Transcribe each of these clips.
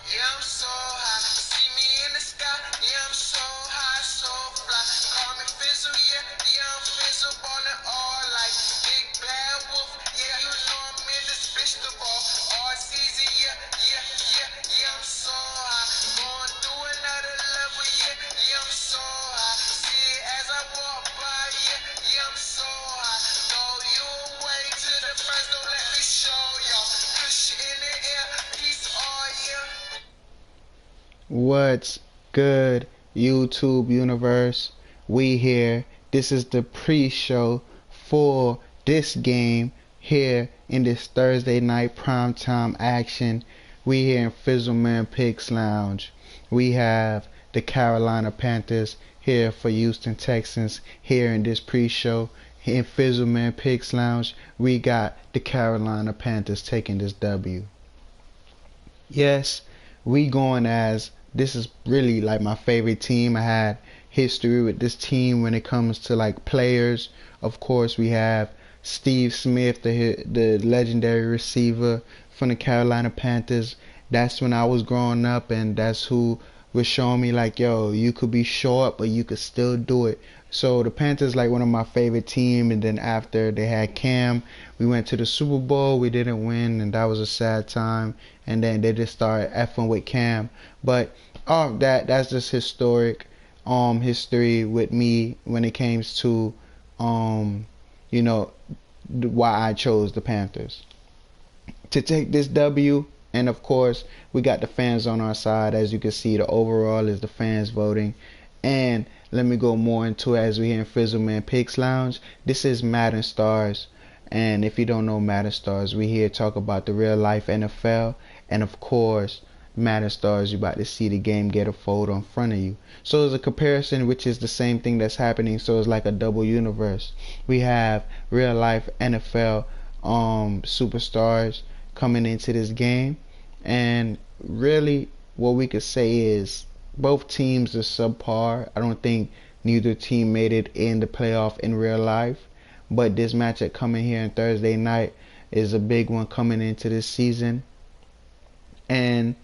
Yeah, I'm so high. See me in the sky. Yeah, I'm so high, so fly. Call me Fizzle, yeah. Yeah, I'm Fizzle, ballin' all like big bad wolf. Yeah, you know I'm in this bitch the ball. All season, yeah, yeah, yeah, yeah, I'm so high. Going through another level, yeah, yeah, I'm so high. See it as I walk by, yeah, yeah, I'm so high. Throw you away to the first, don't let me show y'all. Push in the air, peace all year. What's good, YouTube universe? We here. This is the pre-show for this game here in this Thursday night primetime action. We here in Fizzleman Picks Lounge. We have the Carolina Panthers here for Houston Texans here in this pre-show. In Fizzleman Picks Lounge, we got the Carolina Panthers taking this W. Yes, we going as this is really like my favorite team. I had history with this team when it comes to like players. Of course, we have Steve Smith, the legendary receiver from the Carolina Panthers. That's when I was growing up, and that's who was showing me like, yo, you could be short, but you could still do it. So the Panthers like one of my favorite team, and then after they had Cam, we went to the Super Bowl. We didn't win, and that was a sad time. And then they just started effing with Cam. But all of that's just historic history with me when it comes to um you know why I chose the Panthers to take this W. And of course, we got the fans on our side. As you can see, the overall is the fans voting. And let me go more into it as we here in Fizzleman Picks Lounge. This is Madden Stars. And if you don't know Madden Stars, we here talk about the real life NFL. And of course, Madden Stars, you about to see the game get a fold in front of you. So it's a comparison, which is the same thing that's happening. So it's like a double universe. We have real life NFL superstars coming into this game, and really what we could say is both teams are subpar. I don't think neither team made it in the playoff in real life, but this matchup coming here on Thursday night is a big one coming into this season, and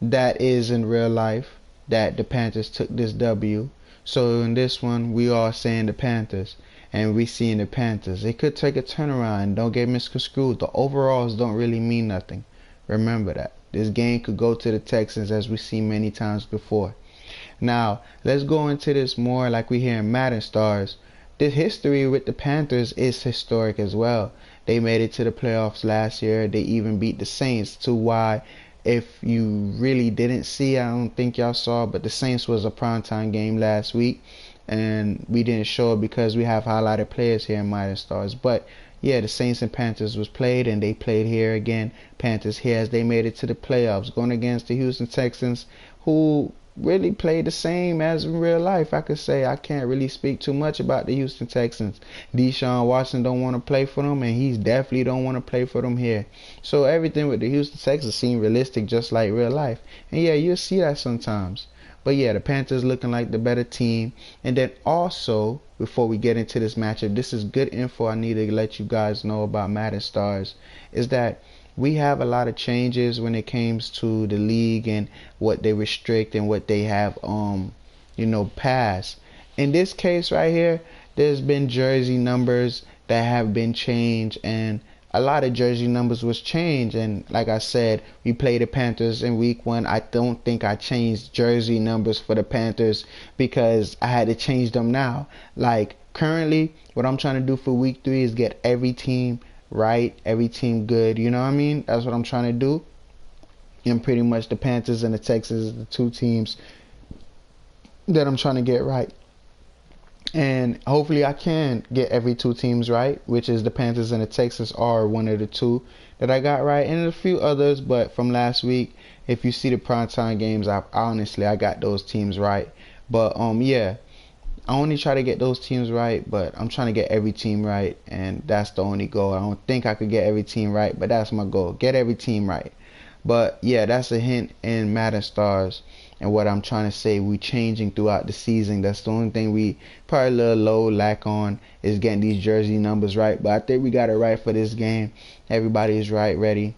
that is in real life that the Panthers took this W. So in this one, we are saying the Panthers, and we seeing the Panthers. It could take a turnaround. Don't get misconstrued. The overalls don't really mean nothing. Remember that. This game could go to the Texans, as we've seen many times before. Now, let's go into this more like we hear in Madden Stars. The history with the Panthers is historic as well. They made it to the playoffs last year. They even beat the Saints, to why, if you really didn't see, I don't think y'all saw, but the Saints was a primetime game last week, and we didn't show it because we have highlighted players here in Madden Stars. But yeah, the Saints and Panthers was played, and they played here again. Panthers here as they made it to the playoffs, going against the Houston Texans, who really played the same as in real life. I could say I can't really speak too much about the Houston Texans. Deshaun Watson don't want to play for them, and he's definitely don't want to play for them here. So everything with the Houston Texans seemed realistic, just like real life. And yeah, you'll see that sometimes. But yeah, the Panthers looking like the better team. And then also, before we get into this matchup, this is good info I need to let you guys know about Madden Stars, is that we have a lot of changes when it comes to the league and what they restrict and what they have pass. In this case right here, there's been jersey numbers that have been changed, and a lot of jersey numbers was changed. And like I said, we played the Panthers in week 1. I don't think I changed jersey numbers for the Panthers because I had to change them now. Like currently, what I'm trying to do for week 3 is get every team right, every team good, you know what I mean? That's what I'm trying to do. And pretty much the Panthers and the Texans are the two teams that I'm trying to get right. And hopefully I can get every two teams right, which is the Panthers and the Texans are one of the two that I got right, and a few others. But from last week, if you see the primetime games, I got those teams right. But yeah, I only try to get those teams right, but I'm trying to get every team right, and that's the only goal. I don't think I could get every team right, but that's my goal. Get every team right. But yeah, that's a hint in Madden Stars. And what I'm trying to say, we changing throughout the season. That's the only thing we probably a little low lack on, is getting these jersey numbers right. But I think we got it right for this game. Everybody is right, ready.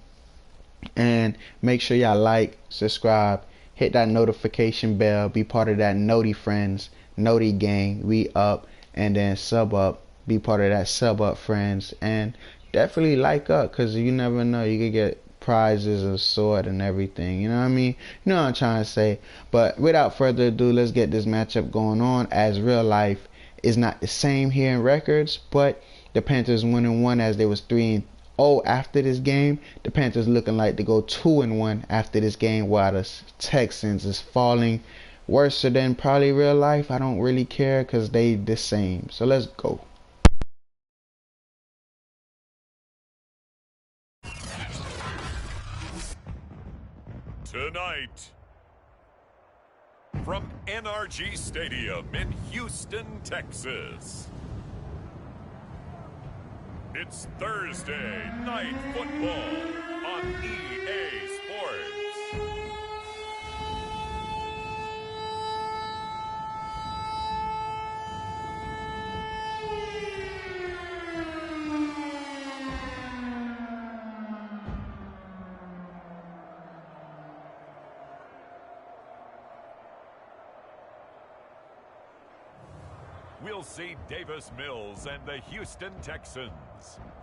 And make sure y'all like, subscribe, hit that notification bell, be part of that Noti Friends, Noti Gang. We up, and then sub up, be part of that sub up friends, and definitely like up, cause you never know, you could get prizes, a sword, and everything. You know what I mean? You know what I'm trying to say. But without further ado, let's get this matchup going on. As real life is not the same here in records, but the Panthers 1-1 as they was 3-0 after this game. The Panthers looking like to go 2-1 after this game, while the Texans is falling worse than probably real life. I don't really care because they the same. So let's go. Tonight, from NRG Stadium in Houston, Texas, it's Thursday Night Football on EA Sports. We'll see Davis Mills and the Houston Texans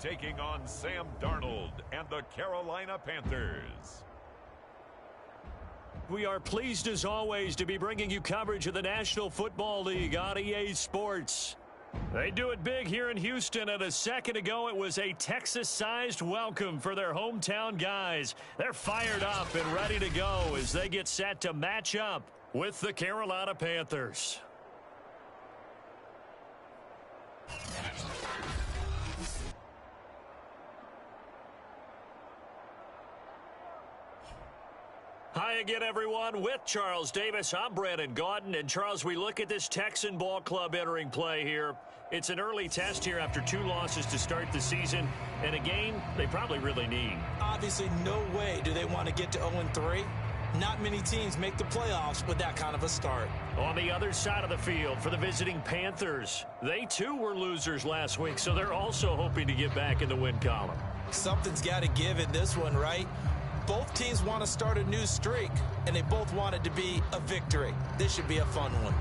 taking on Sam Darnold and the Carolina Panthers. We are pleased as always to be bringing you coverage of the National Football League on EA Sports. They do it big here in Houston, and a second ago it was a Texas-sized welcome for their hometown guys. They're fired up and ready to go as they get set to match up with the Carolina Panthers. Hi again, everyone. With Charles Davis, I'm Brandon Gauton. And Charles, we look at this Texan ball club entering play here. It's an early test here after 2 losses to start the season, and a game they probably really need. Obviously, no way do they want to get to 0-3. Not many teams make the playoffs with that kind of a start. On the other side of the field for the visiting Panthers, they too were losers last week, so they're also hoping to get back in the win column. Something's got to give in this one, right? Both teams want to start a new streak, and they both want it to be a victory. This should be a fun one.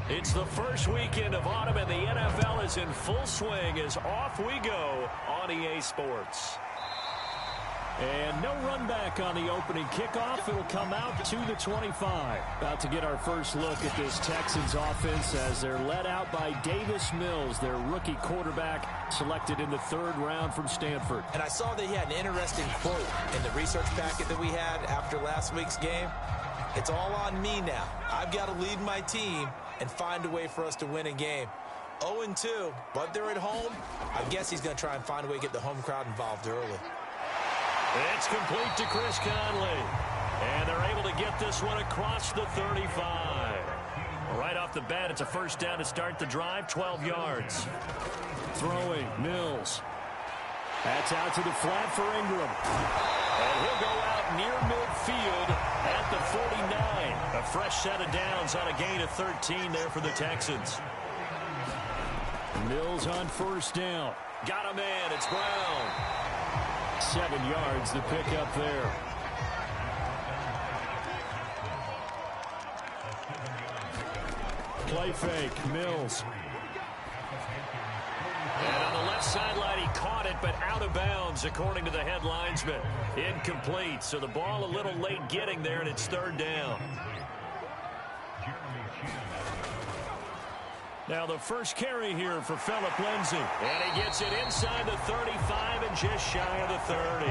It's the first weekend of autumn, and the NFL is in full swing as off we go on EA Sports. And no run back on the opening kickoff. It'll come out to the 25. About to get our first look at this Texans offense as they're led out by Davis Mills, their rookie quarterback, selected in the 3rd round from Stanford. And I saw that he had an interesting quote in the research packet that we had after last week's game. It's all on me now. I've got to lead my team and find a way for us to win a game. 0-2, but they're at home. I guess he's going to try and find a way to get the home crowd involved early. It's complete to Chris Conley. And they're able to get this one across the 35. Right off the bat, it's a first down to start the drive, 12 yards. Throwing, Mills. That's out to the flat for Ingram. And he'll go out near midfield at the 49. A fresh set of downs on a gain of 13 there for the Texans. Mills on first down. Got a man. It's Brown. 7 yards the pickup there. Play fake. Mills. And on the left sideline, he caught it, but out of bounds, according to the head linesman. Incomplete, so the ball a little late getting there, and it's 3rd down. Now the first carry here for Phillip Lindsay. And he gets it inside the 35 and just shy of the 30.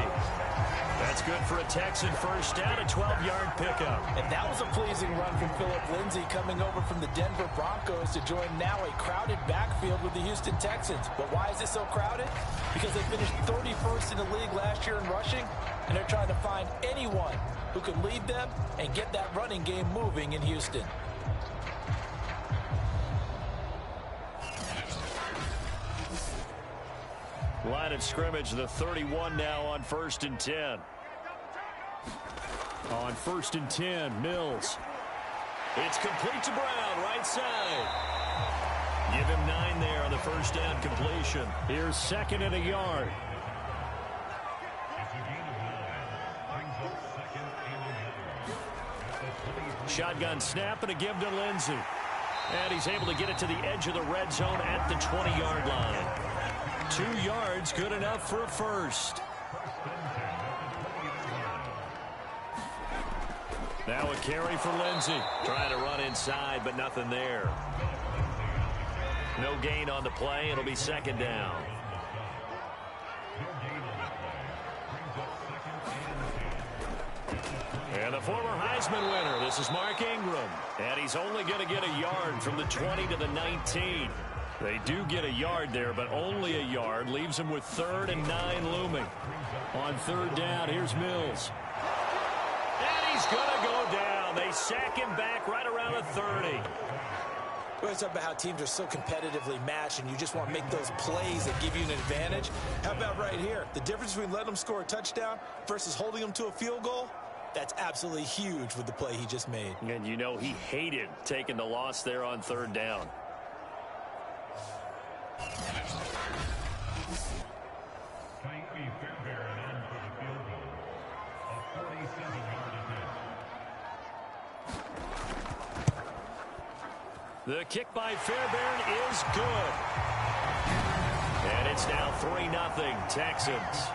That's good for a Texan first down, a 12-yard pickup. And that was a pleasing run from Phillip Lindsay coming over from the Denver Broncos to join now a crowded backfield with the Houston Texans. But why is it so crowded? Because they finished 31st in the league last year in rushing, and they're trying to find anyone who can lead them and get that running game moving in Houston. Line of scrimmage, the 31 now on 1st and 10. On 1st and 10, Mills. It's complete to Brown, right side. Give him 9 there on the first down completion. Here's 2nd and a yard. Shotgun snap and a give to Lindsey. And he's able to get it to the edge of the red zone at the 20-yard line. 2 yards, good enough for a first. Now a carry for Lindsey. Trying to run inside, but nothing there. No gain on the play. It'll be 2nd down. And the former Heisman winner, this is Mark Ingram. And he's only going to get a yard from the 20 to the 19. They do get a yard there, but only a yard. Leaves him with 3rd and 9 looming. On 3rd down, here's Mills. And he's going to go down. They sack him back right around the 30. We always talk about how teams are so competitively matched and you just want to make those plays that give you an advantage. How about right here? The difference between letting them score a touchdown versus holding them to a field goal, that's absolutely huge with the play he just made. And you know he hated taking the loss there on 3rd down. The kick by Fairbairn is good. And it's now 3-0 Texans.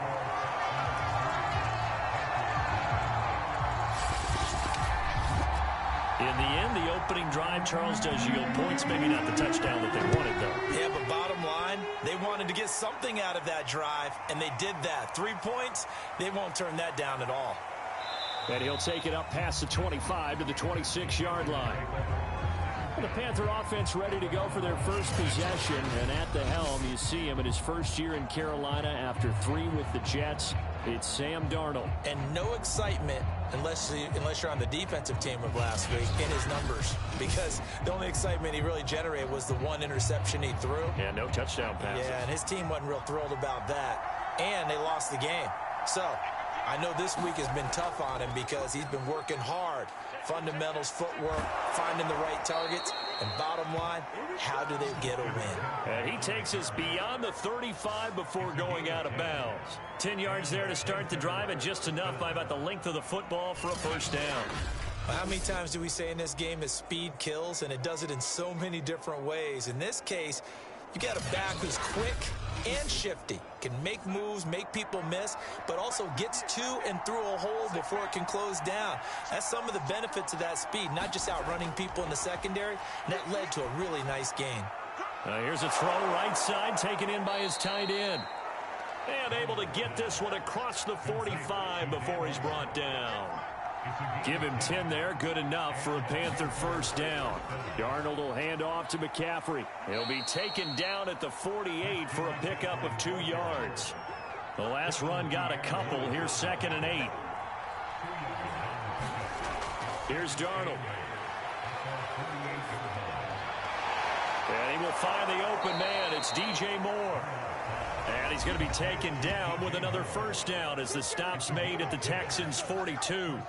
In the end, the opening drive, Charles, does yield points. Maybe not the touchdown that they wanted, though. Yeah, but bottom line, they wanted to get something out of that drive, and they did that. 3 points, they won't turn that down at all. And he'll take it up past the 25 to the 26-yard line. The Panther offense ready to go for their first possession, and at the helm you see him in his first year in Carolina after 3 with the Jets. It's Sam Darnold. And no excitement unless you're on the defensive team of last week in his numbers, because the only excitement he really generated was the 1 interception he threw. Yeah, no touchdown passes. Yeah, and his team wasn't real thrilled about that, and they lost the game. So I know this week has been tough on him because he's been working hard. Fundamentals, footwork, finding the right targets, and bottom line, how do they get a win? And he takes us beyond the 35 before going out of bounds. 10 yards there to start the drive, and just enough by about the length of the football for a first down. How many times do we say in this game that speed kills, and it does it in so many different ways? In this case, you got a back who's quick and shifty, can make moves, make people miss, but also gets to and through a hole before it can close down. That's some of the benefits of that speed, not just outrunning people in the secondary. And that led to a really nice gain. Here's a throw right side, taken in by his tight end. And able to get this one across the 45 before he's brought down. Give him 10 there, good enough for a Panther first down. Darnold will hand off to McCaffrey. He'll be taken down at the 48 for a pickup of 2 yards. The last run got a couple. Here's 2nd and 8. Here's Darnold. And he will find the open man. It's DJ Moore. And he's going to be taken down with another first down as the stop's made at the Texans' 42.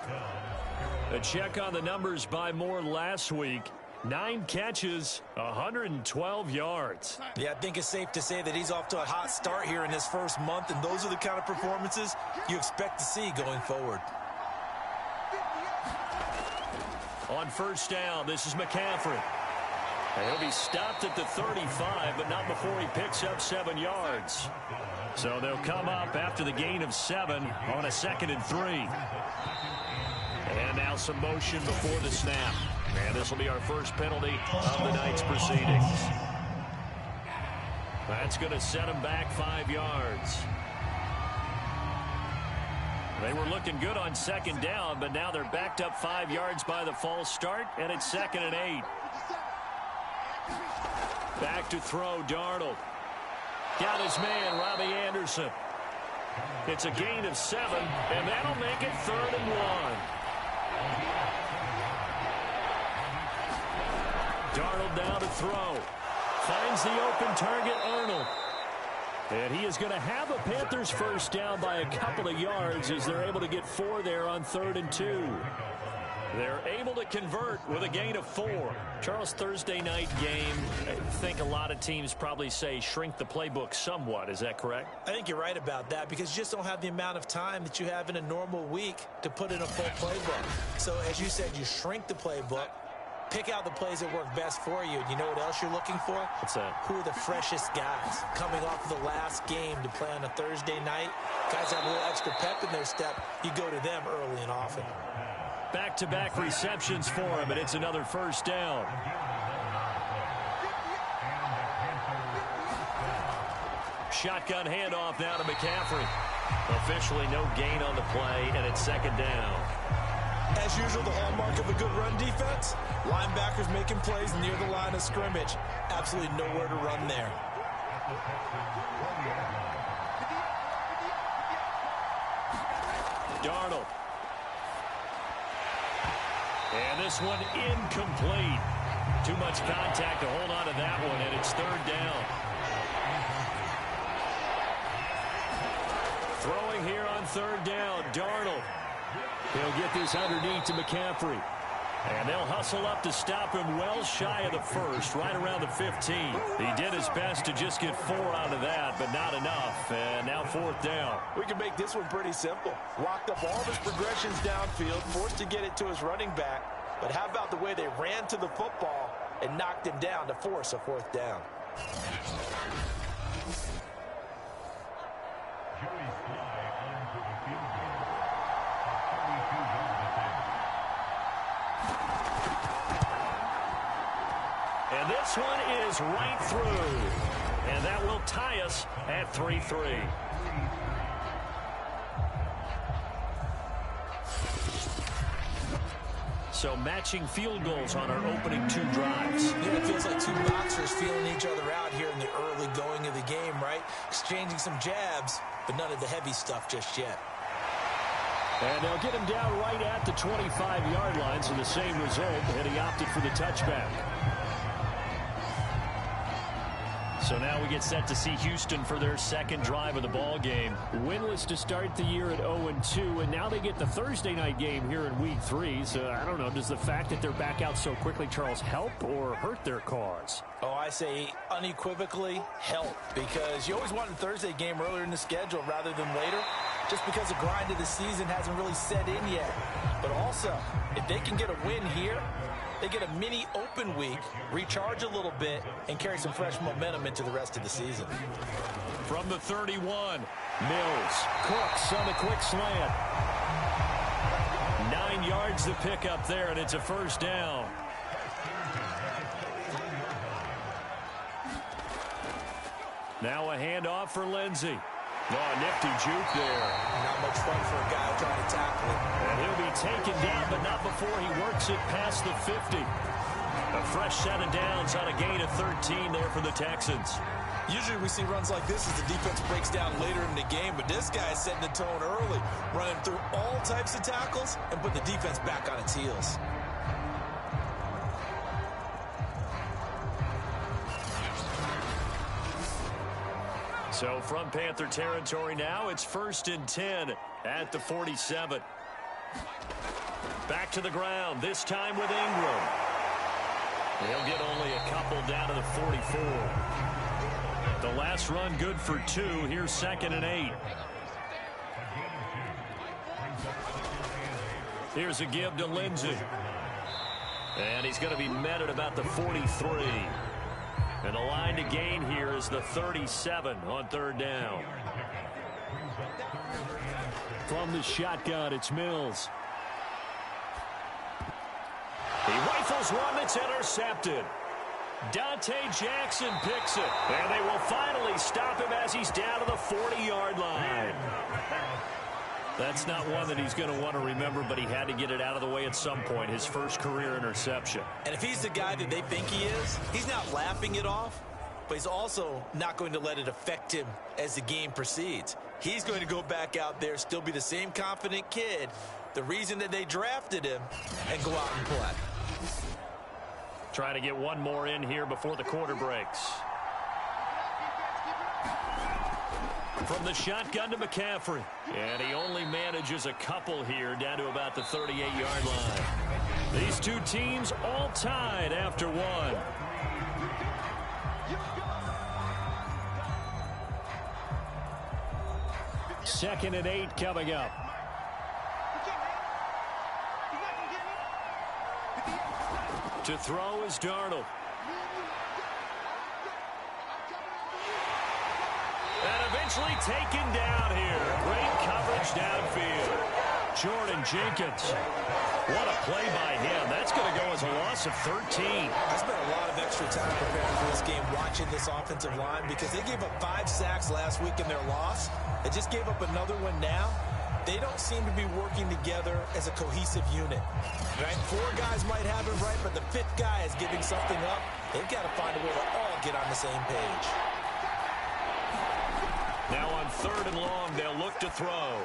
A check on the numbers by Moore last week. 9 catches, 112 yards. Yeah, I think it's safe to say that he's off to a hot start here in his first month, and those are the kind of performances you expect to see going forward. On first down, this is McCaffrey. And he'll be stopped at the 35, but not before he picks up 7 yards. So they'll come up after the gain of 7 on a 2nd and 3. And now some motion before the snap. And this will be our first penalty of the night's proceedings. That's going to set him back 5 yards. They were looking good on 2nd down, but now they're backed up 5 yards by the false start, and it's 2nd and 8. Back to throw, Darnold. Got his man, Robbie Anderson. It's a gain of 7, and that'll make it 3rd and 1. Darnold down to throw. Finds the open target, Arnold. And he is going to have a Panthers first down by a couple of yards as they're able to get 4 there on 3rd and 2. They're able to convert with a gain of 4. Charles, Thursday night game, I think a lot of teams probably say shrink the playbook somewhat. Is that correct? I think you're right about that because you just don't have the amount of time that you have in a normal week to put in a full playbook. So as you said, you shrink the playbook, pick out the plays that work best for you. And you know what else you're looking for? What's that? Who are the freshest guys coming off of the last game to play on a Thursday night? Guys have a little extra pep in their step. You go to them early and often. Back-to-back receptions for him, and it's another first down. Shotgun handoff now to McCaffrey. Officially no gain on the play, and it's 2nd down. As usual, the hallmark of a good run defense, linebackers making plays near the line of scrimmage. Absolutely nowhere to run there. Darnold. And this one incomplete. Too much contact to hold on to that one, and it's 3rd down. Throwing here on 3rd down, Darnold. He'll get this underneath to McCaffrey. And they'll hustle up to stop him well shy of the 1st, right around the 15. He did his best to just get 4 out of that, but not enough. And now 4th down. We can make this one pretty simple. Locked up all of his progressions downfield, forced to get it to his running back. But how about the way they ran to the football and knocked him down to force a 4th down? And this one is right through. And that will tie us at 3-3. So matching field goals on our opening 2 drives. Yeah, it feels like 2 boxers feeling each other out here in the early going of the game, right? Exchanging some jabs, but none of the heavy stuff just yet. And they'll get him down right at the 25-yard line, so the same result, and he opted for the touchback. So now we get set to see Houston for their 2nd drive of the ball game. Winless to start the year at 0-2, and now they get the Thursday night game here in Week 3. So I don't know, does the fact that they're back out so quickly, Charles, help or hurt their cause? Oh, I say unequivocally help, because you always want a Thursday game earlier in the schedule rather than later, just because the grind of the season hasn't really set in yet. But also, if they can get a win here, they get a mini open week, recharge a little bit, and carry some fresh momentum into the rest of the season. From the 31, Mills. Cooks on the quick slant. 9 yards to pick up there, and it's a first down. Now a handoff for Lindsey. Oh, nifty juke there. Not much fun for a guy trying to tackle him. And he'll be taken down, but not before he works it past the 50. A fresh set of downs on a gain of 13 there for the Texans. Usually we see runs like this as the defense breaks down later in the game, but this guy is setting the tone early, running through all types of tackles and put the defense back on its heels. So from Panther territory now, it's 1st and 10 at the 47. Back to the ground, this time with Ingram. He'll get only a couple down to the 44. The last run good for 2. Here's 2nd and 8. Here's a give to Lindsey. And he's going to be met at about the 43. And the line to gain here is the 37 on 3rd down. From the shotgun, it's Mills. He rifles one that's intercepted. Dante Jackson picks it. And they will finally stop him as he's down to the 40-yard line. That's not one that he's going to want to remember, but he had to get it out of the way at some point, his first career interception. And if he's the guy that they think he is, he's not laughing it off, but he's also not going to let it affect him as the game proceeds. He's going to go back out there, still be the same confident kid, the reason that they drafted him, and go out and play. Trying to get one more in here before the quarter breaks. From the shotgun to McCaffrey. And he only manages a couple here down to about the 38-yard line. These two teams all tied after one. Second and 8 coming up. To throw is Darnold. And eventually taken down here. Great coverage downfield. Jordan Jenkins. What a play by him. That's going to go as a loss of 13. I spent a lot of extra time preparing for this game watching this offensive line because they gave up 5 sacks last week in their loss. They just gave up another one now. They don't seem to be working together as a cohesive unit. Right? 4 guys might have it right, but the 5th guy is giving something up. They've got to find a way to all get on the same page. Now on 3rd and long, they'll look to throw.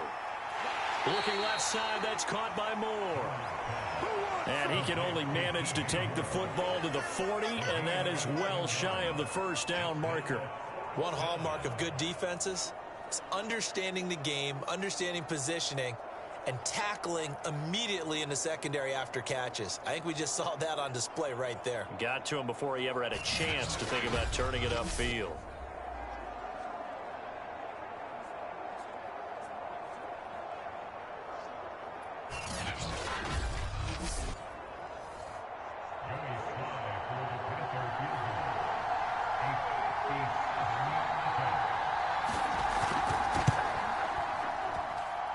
Looking left side, that's caught by Moore. And he can only manage to take the football to the 40, and that is well shy of the first down marker. One hallmark of good defenses is understanding the game, understanding positioning, and tackling immediately in the secondary after catches. I think we just saw that on display right there. Got to him before he ever had a chance to think about turning it upfield.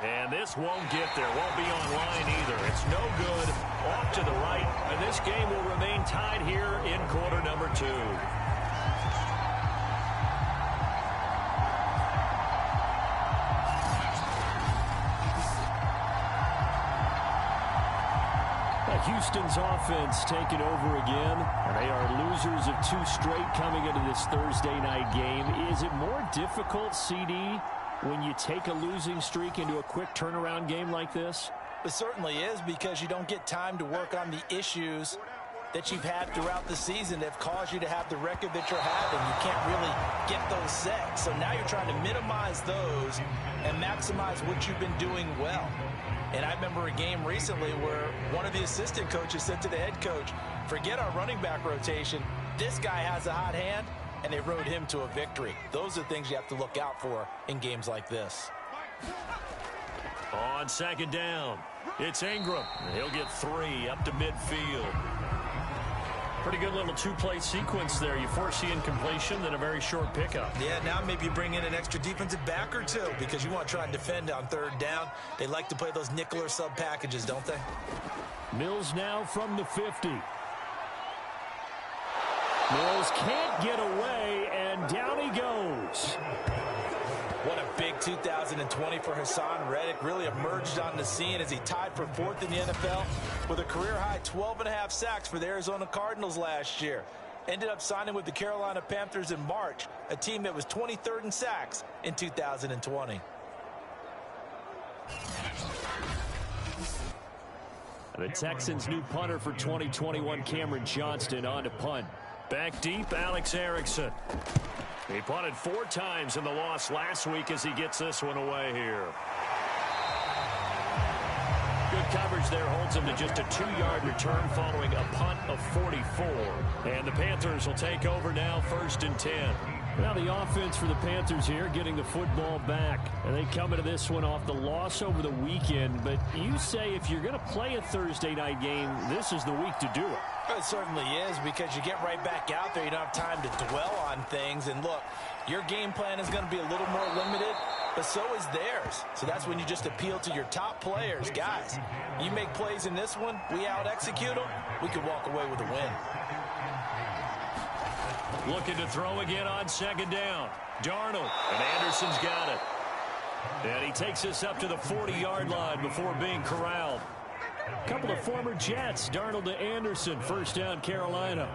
And this won't get there, won't be online either. It's no good, off to the right, and this game will remain tied here in quarter number 2. Houston's offense taking over again. And they are losers of 2 straight coming into this Thursday night game. Is it more difficult, CD, when you take a losing streak into a quick turnaround game like this? It certainly is, because you don't get time to work on the issues that you've had throughout the season that have caused you to have the record that you're having. You can't really get those set. So now you're trying to minimize those and maximize what you've been doing well. And I remember a game recently where one of the assistant coaches said to the head coach, forget our running back rotation. This guy has a hot hand, and they rode him to a victory. Those are things you have to look out for in games like this. On 2nd down, it's Ingram. He'll get 3 up to midfield. Pretty good little 2-play sequence there. You force the incompletion, then a very short pickup. Yeah, now maybe you bring in an extra defensive back or 2 because you want to try and defend on 3rd down. They like to play those nickel or sub packages, don't they? Mills now from the 50. Mills can't get away, and down he goes. What a big 2020 for Hassan Reddick. Really emerged on the scene as he tied for 4th in the NFL with a career-high 12.5 sacks for the Arizona Cardinals last year. Ended up signing with the Carolina Panthers in March, a team that was 23rd in sacks in 2020. The Texans' new punter for 2021, Cameron Johnston, on to punt. Back deep, Alex Erickson. He punted 4 times in the loss last week as he gets this one away here. Good coverage there holds him to just a 2-yard return following a punt of 44. And the Panthers will take over now, 1st and 10. Now the offense for the Panthers here getting the football back. And they come into this one off the loss over the weekend. But you say if you're going to play a Thursday night game, this is the week to do it. It certainly is, because you get right back out there. You don't have time to dwell on things. And look, your game plan is going to be a little more limited, but so is theirs. So that's when you just appeal to your top players. Guys, you make plays in this one, we out-execute them, we can walk away with a win. Looking to throw again on 2nd down. Darnold, and Anderson's got it. And he takes us up to the 40-yard line before being corralled. A couple of former Jets, Darnold to Anderson, 1st down Carolina.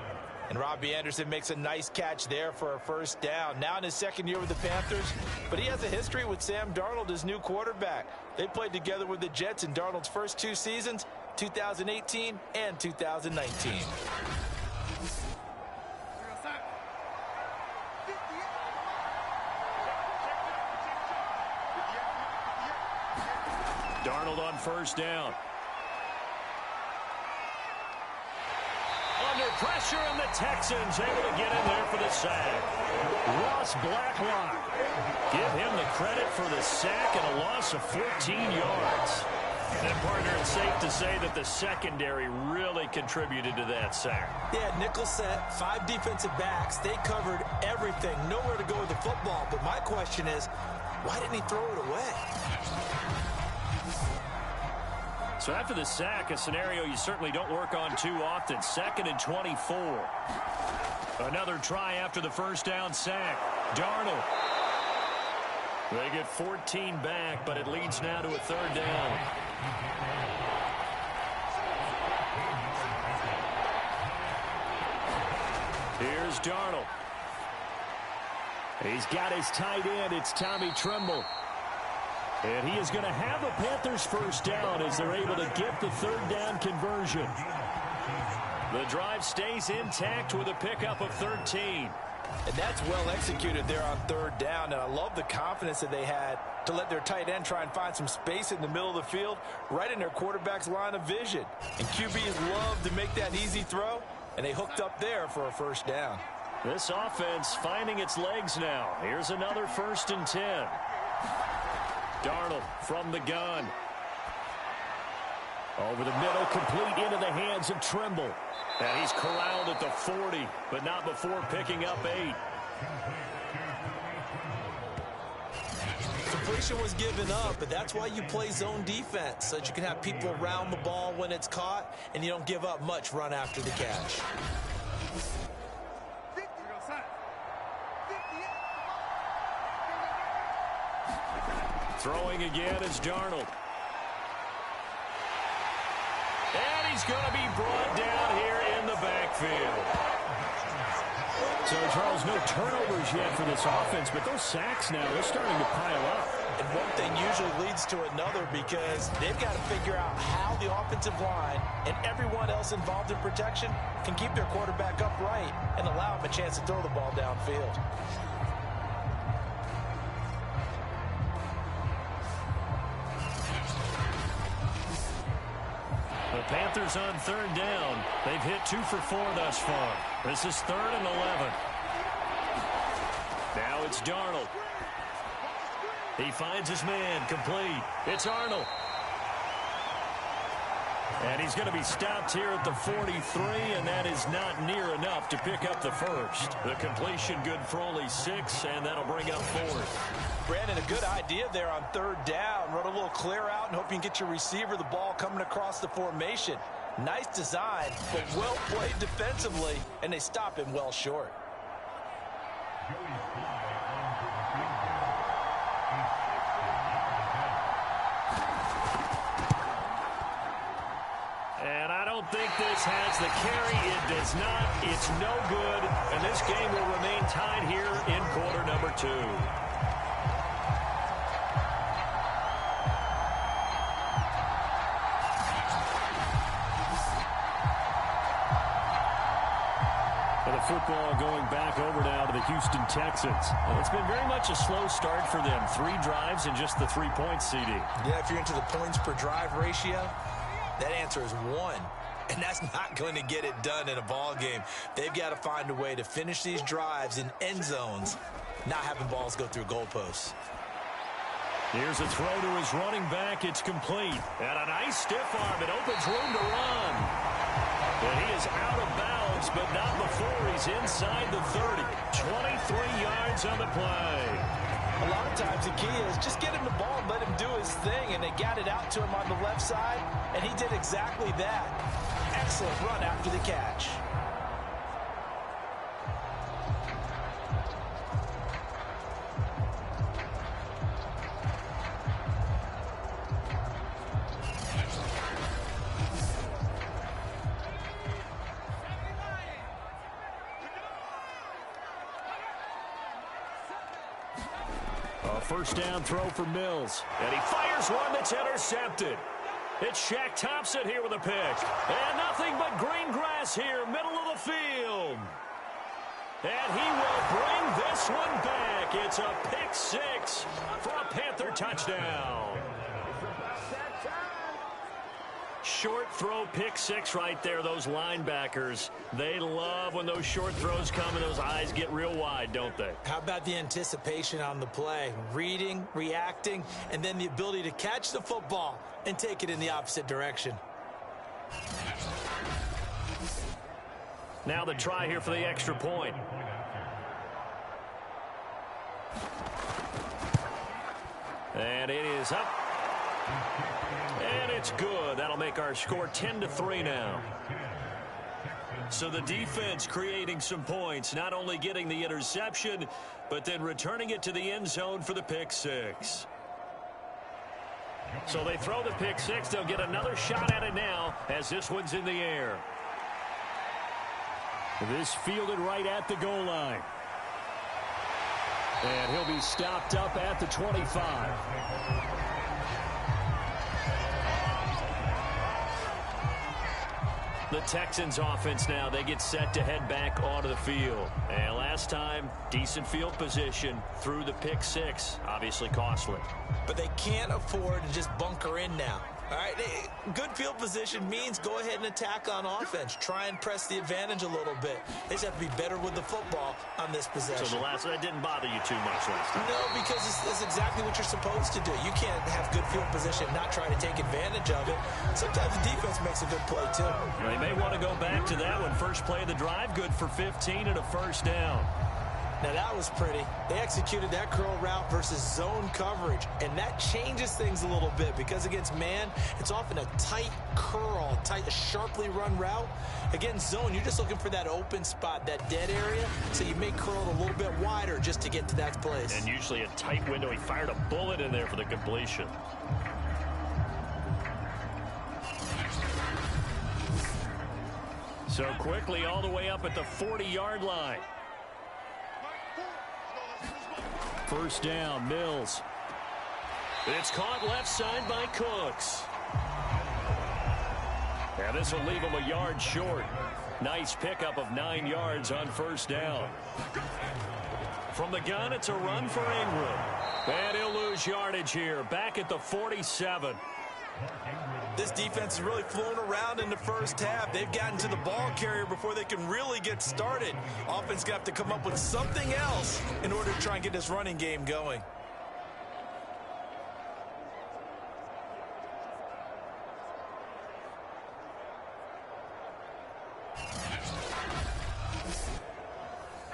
And Robbie Anderson makes a nice catch there for a 1st down. Now in his 2nd year with the Panthers, but he has a history with Sam Darnold, his new quarterback. They played together with the Jets in Darnold's first 2 seasons, 2018 and 2019. Darnold on first down. Under pressure, and the Texans able to get in there for the sack. Ross Blacklock. Give him the credit for the sack and a loss of 14 yards. And, partner, it's safe to say that the secondary really contributed to that sack. Yeah, nickel set, 5 defensive backs. They covered everything. Nowhere to go with the football. But my question is, why didn't he throw it away? So after the sack, a scenario you certainly don't work on too often. 2nd and 24. Another try after the first down sack. Darnold. They get 14 back, but it leads now to a 3rd down. Here's Darnold. He's got his tight end. It's Tommy Tremble. And he is going to have a Panthers first down as they're able to get the 3rd down conversion. The drive stays intact with a pickup of 13. And that's well executed there on 3rd down. And I love the confidence that they had to let their tight end try and find some space in the middle of the field, right in their quarterback's line of vision. And QBs love to make that easy throw, and they hooked up there for a first down. This offense finding its legs now. Here's another 1st and 10. Darnold from the gun. Over the middle, complete into the hands of Tremble. And he's corralled at the 40, but not before picking up 8. Completion was given up, but that's why you play zone defense, so that you can have people around the ball when it's caught, and you don't give up much run after the catch. Throwing again is Darnold. And he's going to be brought down here in the backfield. So, Charles, no turnovers yet for this offense, but those sacks now, they're starting to pile up. And one thing usually leads to another because they've got to figure out how the offensive line and everyone else involved in protection can keep their quarterback upright and allow him a chance to throw the ball downfield. The Panthers on 3rd down. They've hit 2 for 4 thus far. This is 3rd and 11. Now it's Darnold. He finds his man, complete. It's Arnold. And he's going to be stopped here at the 43, and that is not near enough to pick up the first. The completion good for only 6, and that'll bring up 4th. Brandon, a good idea there on 3rd down. Run a little clear out and hope you can get your receiver the ball coming across the formation. Nice design, but well played defensively, and they stop him well short. And I don't think this has the carry. It does not. It's no good. And this game will remain tied here in quarter number 2. Football going back over now to the Houston Texans. It's been very much a slow start for them. 3 drives and just the 3 points, CD. Yeah, if you're into the points per drive ratio, that answer is 1. And that's not going to get it done in a ball game. They've got to find a way to finish these drives in end zones, not having balls go through goalposts. Here's a throw to his running back. It's complete. And a nice stiff arm. It opens room to run. And he is out of bounds, but not before he's inside the 30. 23 yards on the play. A lot of times the key is just get him the ball and let him do his thing, and they got it out to him on the left side, and he did exactly that. Excellent run after the catch. First down throw for Mills. And he fires one that's intercepted. It's Shaq Thompson here with a pick. And nothing but green grass here, middle of the field. And he will bring this one back. It's a pick 6 for a Panther touchdown. short throw pick six right there. Those linebackers, they love when those short throws come and those eyes get real wide, don't they? How about the anticipation on the play? Reading, reacting, and then the ability to catch the football and take it in the opposite direction. Now the try here for the extra point. And it is up. And it's good. That'll make our score 10-3 now. So the defense creating some points, not only getting the interception, but then returning it to the end zone for the pick six. So they throw the pick six. They'll get another shot at it now as this one's in the air. This fielded right at the goal line. And he'll be stopped up at the 25. The Texans offense now, they get set to head back onto the field. And last time, decent field position through the pick six. Obviously costly. But they can't afford to just bunker in now. All right, good field position means go ahead and attack on offense. Try and press the advantage a little bit. They just have to be better with the football on this possession. So that didn't bother you too much last time? No, because it's exactly what you're supposed to do. You can't have good field position and not try to take advantage of it. Sometimes the defense makes a good play, too. They may want to go back to that one. First play of the drive, good for 15 and a first down. Now, that was pretty. They executed that curl route versus zone coverage, and that changes things a little bit because against man, it's often a tight curl, a sharply run route. Against zone, you're just looking for that open spot, that dead area, so you may curl it a little bit wider just to get to that place. And usually a tight window. He fired a bullet in there for the completion. So quickly all the way up at the 40-yard line. First down, Mills. It's caught left side by Cooks. And this will leave him a yard short. Nice pickup of 9 yards on first down. From the gun, it's a run for Ingram. And he'll lose yardage here, back at the 47. This defense is really flown around in the first half. They've gotten to the ball carrier before they can really get started. Offense going to have to come up with something else in order to try and get this running game going.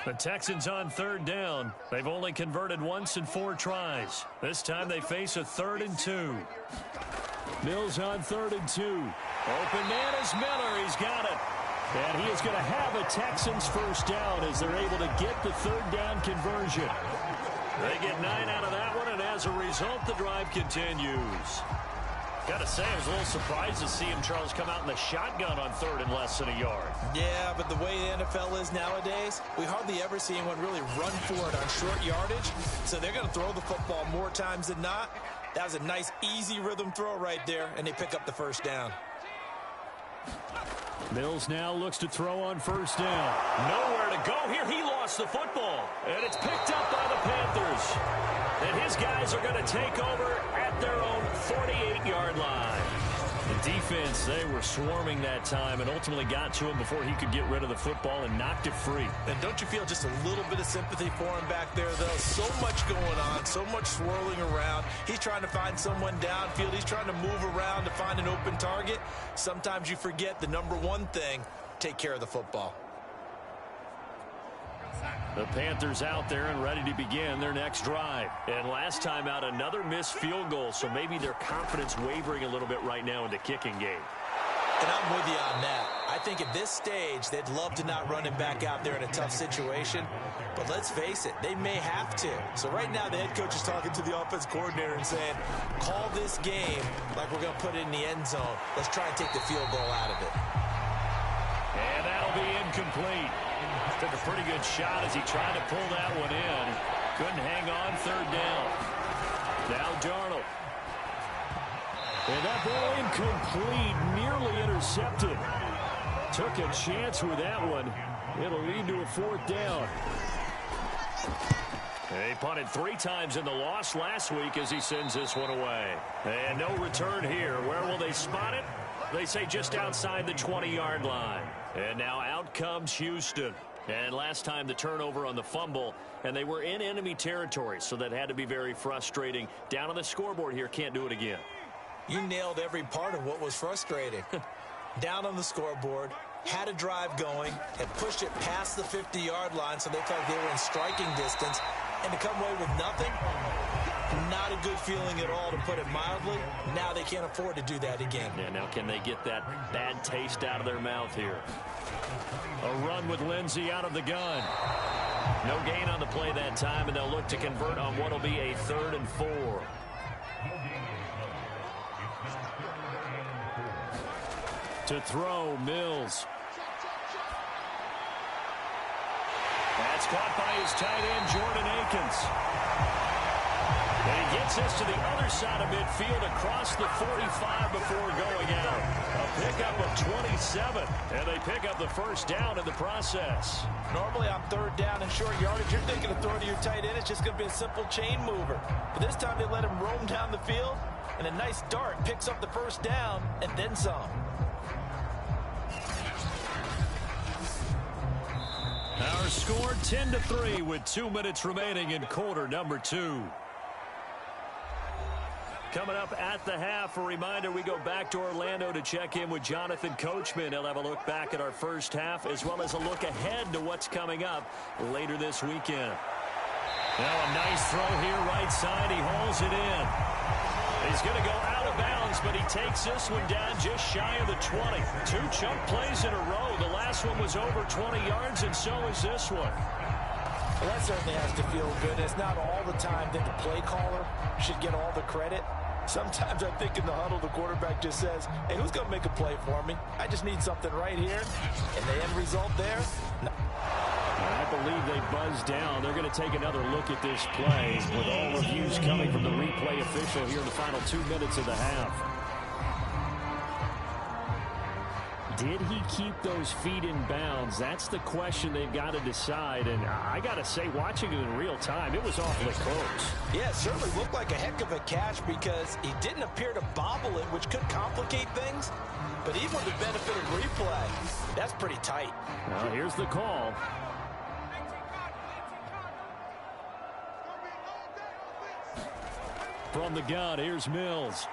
The Texans on third down. They've only converted once in 4 tries. This time they face a 3rd and 2. Mills on 3rd and 2. Open man is Miller. He's got it. And he is going to have a Texans first down as they're able to get the 3rd down conversion. They get 9 out of that one, and as a result, the drive continues. Got to say, I was a little surprised to see him, Charles, come out in the shotgun on 3rd and less than a yard. Yeah, but the way the NFL is nowadays, we hardly ever see anyone really run for it on short yardage. So they're going to throw the football more times than not. That was a nice, easy rhythm throw right there, and they pick up the first down. Mills now looks to throw on first down. Nowhere to go here. He lost the football, and it's picked up by the Panthers. And his guys are going to take over at their own 48-yard line. The defense, they were swarming that time and ultimately got to him before he could get rid of the football and knocked it free. And don't you feel just a little bit of sympathy for him back there, though? So much going on, so much swirling around. He's trying to find someone downfield. He's trying to move around to find an open target. Sometimes you forget the number one thing, take care of the football. The Panthers out there and ready to begin their next drive. And last time out, another missed field goal, so maybe their confidence wavering a little bit right now in the kicking game. And I'm with you on that. I think at this stage, they'd love to not run him back out there in a tough situation. But let's face it, they may have to. So right now, the head coach is talking to the offense coordinator and saying, call this game like we're going to put it in the end zone. Let's try and take the field goal out of it. And that'll be incomplete. Took a pretty good shot as he tried to pull that one in. Couldn't hang on 3rd down. Now Darnold. And that ball incomplete, nearly intercepted. Took a chance with that one. It'll lead to a 4th down. They punted 3 times in the loss last week as he sends this one away. And no return here. Where will they spot it? They say just outside the 20-yard line. And now out comes Houston. And last time the turnover on the fumble, and they were in enemy territory, so that had to be very frustrating. Down on the scoreboard here, can't do it again. You nailed every part of what was frustrating. Down on the scoreboard, had a drive going, and pushed it past the 50-yard line so they felt like they were in striking distance, and to come away with nothing, not a good feeling at all, to put it mildly. Now they can't afford to do that again. Yeah, now can they get that bad taste out of their mouth here? A run with Lindsey out of the gun. No gain on the play that time, and they'll look to convert on what will be a 3rd and 4. To throw, Mills. That's caught by his tight end, Jordan Akins. And he gets this to the other side of midfield across the 45 before going out. A pickup of 27, and they pick up the first down in the process. Normally on 3rd down and short yardage, you're thinking of throwing to your tight end. It's just going to be a simple chain mover. But this time they let him roam down the field, and a nice dart picks up the first down and then some. Our score 10-3 with 2 minutes remaining in quarter number 2. Coming up at the half, a reminder, we go back to Orlando to check in with Jonathan Coachman. He'll have a look back at our first half as well as a look ahead to what's coming up later this weekend. Now a nice throw here right side. He hauls it in. He's going to go out of bounds, but he takes this one down just shy of the 20. 2 chunk plays in a row. The last one was over 20 yards, and so is this one. Well, that certainly has to feel good. It's not all the time that the play caller should get all the credit. Sometimes I think in the huddle, the quarterback just says, hey, who's going to make a play for me? I just need something right here. And the end result there? No. I believe they buzzed down. They're going to take another look at this play with all reviews coming from the replay official here in the final 2 minutes of the half. Did he keep those feet in bounds? That's the question they've got to decide. And I got to say, watching it in real time, it was awfully close. Yeah, it certainly looked like a heck of a catch because he didn't appear to bobble it, which could complicate things. But even with the benefit of replay, that's pretty tight. Now, here's the call. From the gun, here's Mills.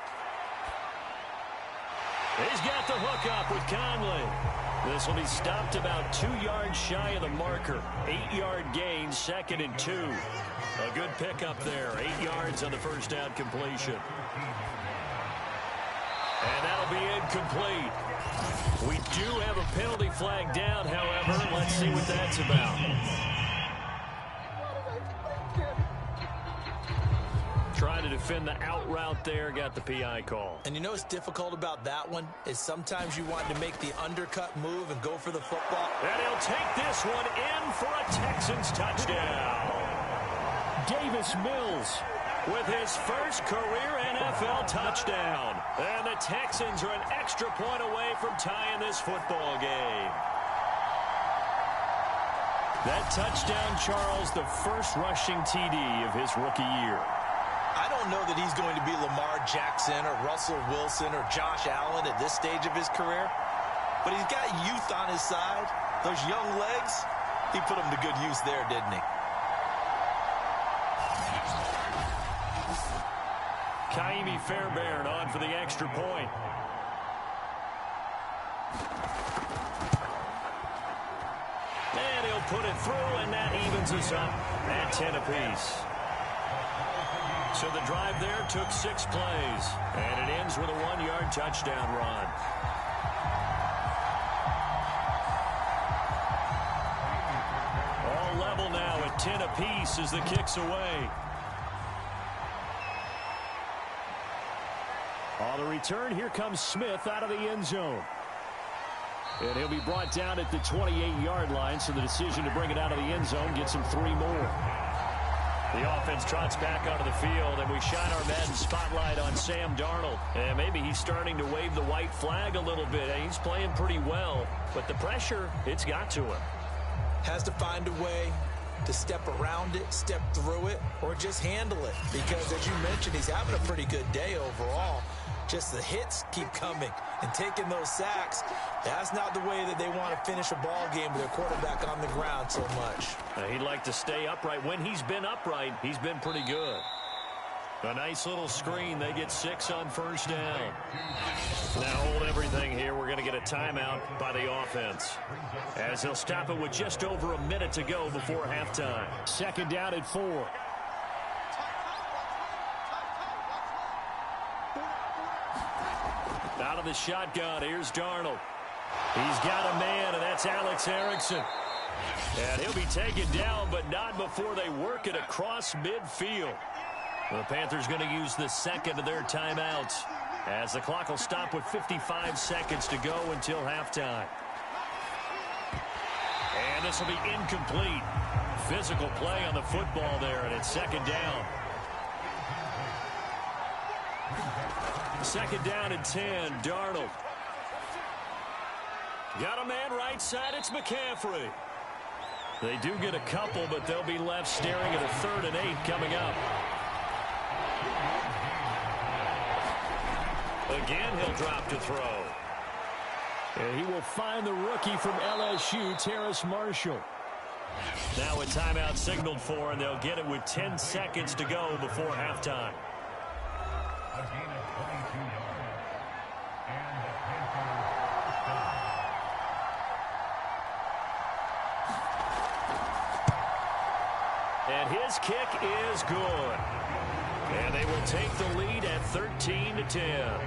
He's got the hook up with Conley. This will be stopped about 2 yards shy of the marker. 8-yard gain, 2nd and 2. A good pickup there. 8 yards on the first down completion. And that'll be incomplete. We do have a penalty flag down, however. Let's see what that's about. Trying to defend the out route there, got the PI call. And you know what's difficult about that one is sometimes you want to make the undercut move and go for the football. And he'll take this one in for a Texans touchdown. Davis Mills with his first career NFL touchdown. And the Texans are an extra point away from tying this football game. That touchdown, Charles, the first rushing TD of his rookie year. I don't know that he's going to be Lamar Jackson or Russell Wilson or Josh Allen at this stage of his career, but he's got youth on his side. Those young legs, he put them to good use there, didn't he? Kaimi Fairbairn on for the extra point. And he'll put it through, and that evens us up at 10 apiece. So the drive there took 6 plays, and it ends with a 1-yard touchdown run. All level now at 10 apiece as the kick's away. On the return, here comes Smith out of the end zone. And he'll be brought down at the 28-yard line, so the decision to bring it out of the end zone gets him 3 more. The offense trots back onto the field, and we shine our Madden spotlight on Sam Darnold. And maybe he's starting to wave the white flag a little bit. He's playing pretty well, but the pressure, it's got to him. Has to find a way to step around it, step through it, or just handle it. Because, as you mentioned, he's having a pretty good day overall. Just the hits keep coming and taking those sacks. That's not the way that they want to finish a ball game with their quarterback on the ground so much. He'd like to stay upright. When he's been upright, he's been pretty good. A nice little screen. They get 6 on first down. Now hold everything here. We're going to get a timeout by the offense, as they'll stop it with just over a minute to go before halftime. Second down at 4. Out of the shotgun, here's Darnold. He's got a man, and that's Alex Erickson. And he'll be taken down, but not before they work it across midfield. The Panthers going to use the second of their timeouts, as the clock will stop with 55 seconds to go until halftime. And this will be incomplete. Physical play on the football there, and it's second down. Second down and 10, Darnold. Got a man right side, it's McCaffrey. They do get a couple, but they'll be left staring at a 3rd and 8 coming up. Again, he'll drop to throw. And he will find the rookie from LSU, Terrace Marshall. Now a timeout signaled for, and they'll get it with 10 seconds to go before halftime. And his kick is good. And they will take the lead at 13-10.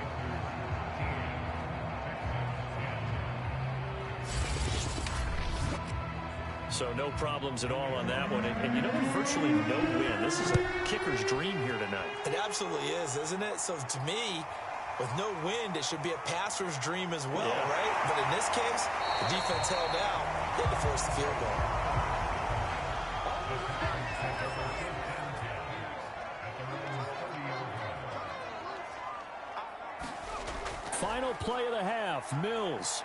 So no problems at all on that one. And you know, virtually no win. This is a kicker's dream here tonight. It absolutely is, isn't it? So to me, with no wind, it should be a passer's dream as well, right? But in this case, the defense held out. They had to force the field goal. Final play of the half, Mills.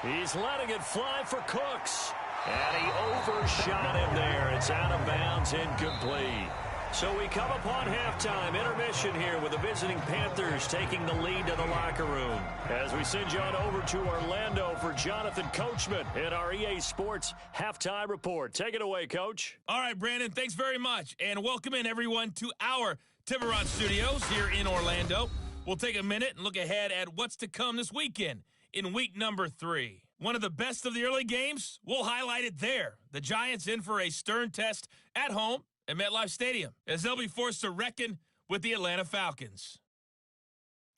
He's letting it fly for Cooks. And he overshot him there. It's out of bounds, incomplete. So we come upon halftime, intermission here with the visiting Panthers taking the lead to the locker room. As we send you on over to Orlando for Jonathan Coachman in our EA Sports Halftime Report. Take it away, Coach. All right, Brandon, thanks very much. And welcome in, everyone, to our Tiburon Studios here in Orlando. We'll take a minute and look ahead at what's to come this weekend in week number 3. One of the best of the early games, we'll highlight it there. The Giants in for a stern test at home at MetLife Stadium, as they'll be forced to reckon with the Atlanta Falcons.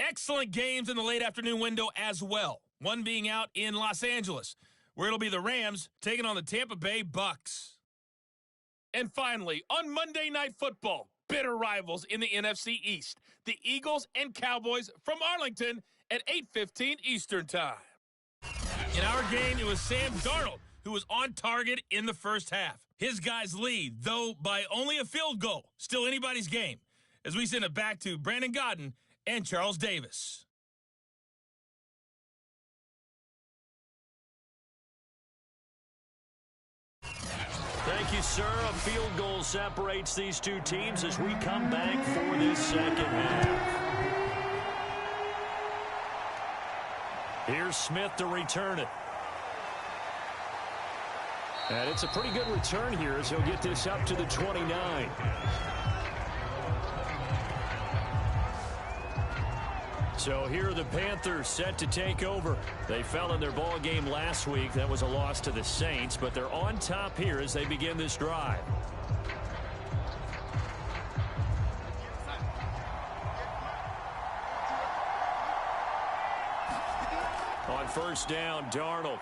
Excellent games in the late afternoon window as well, one being out in Los Angeles, where it'll be the Rams taking on the Tampa Bay Bucks. And finally, on Monday Night Football, bitter rivals in the NFC East, the Eagles and Cowboys from Arlington at 8:15 Eastern Time. In our game, it was Sam Darnold who was on target in the first half. His guys lead, though by only a field goal. Still anybody's game, as we send it back to Brandon Godden and Charles Davis. Thank you, sir. A field goal separates these two teams as we come back for this second half. Here's Smith to return it. And it's a pretty good return here as he'll get this up to the 29. So here are the Panthers set to take over. They fell in their ball game last week. That was a loss to the Saints, but they're on top here as they begin this drive. On first down, Darnold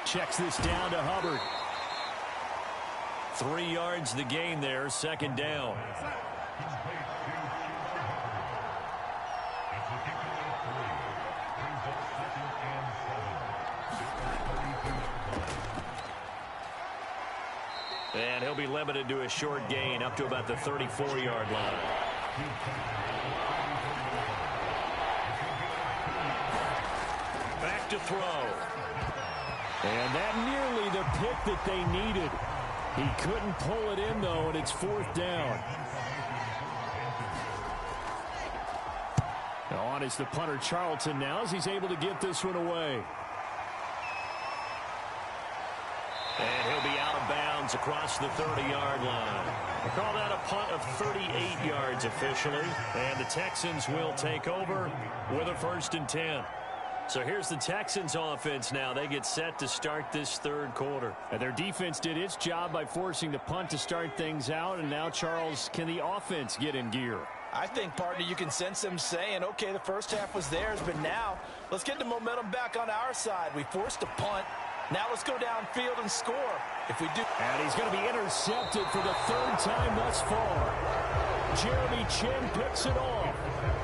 checks this down to Hubbard. 3 yards the gain there, second down. And he'll be limited to a short gain up to about the 34-yard line. Back to throw. And that nearly the pick that they needed. He couldn't pull it in, though, and it's fourth down. On is the punter Charlton now as he's able to get this one away. And he'll be out of bounds across the 30-yard line. They call that a punt of 38 yards officially. And the Texans will take over with a 1st and 10. So here's the Texans offense now. They get set to start this 3rd quarter. And their defense did its job by forcing the punt to start things out. And now, Charles, can the offense get in gear? I think, partner, you can sense them saying, okay, the first half was theirs, but now let's get the momentum back on our side. We forced a punt. Now let's go downfield and score. If we do. And he's going to be intercepted for the 3rd time thus far. Jeremy Chin picks it off.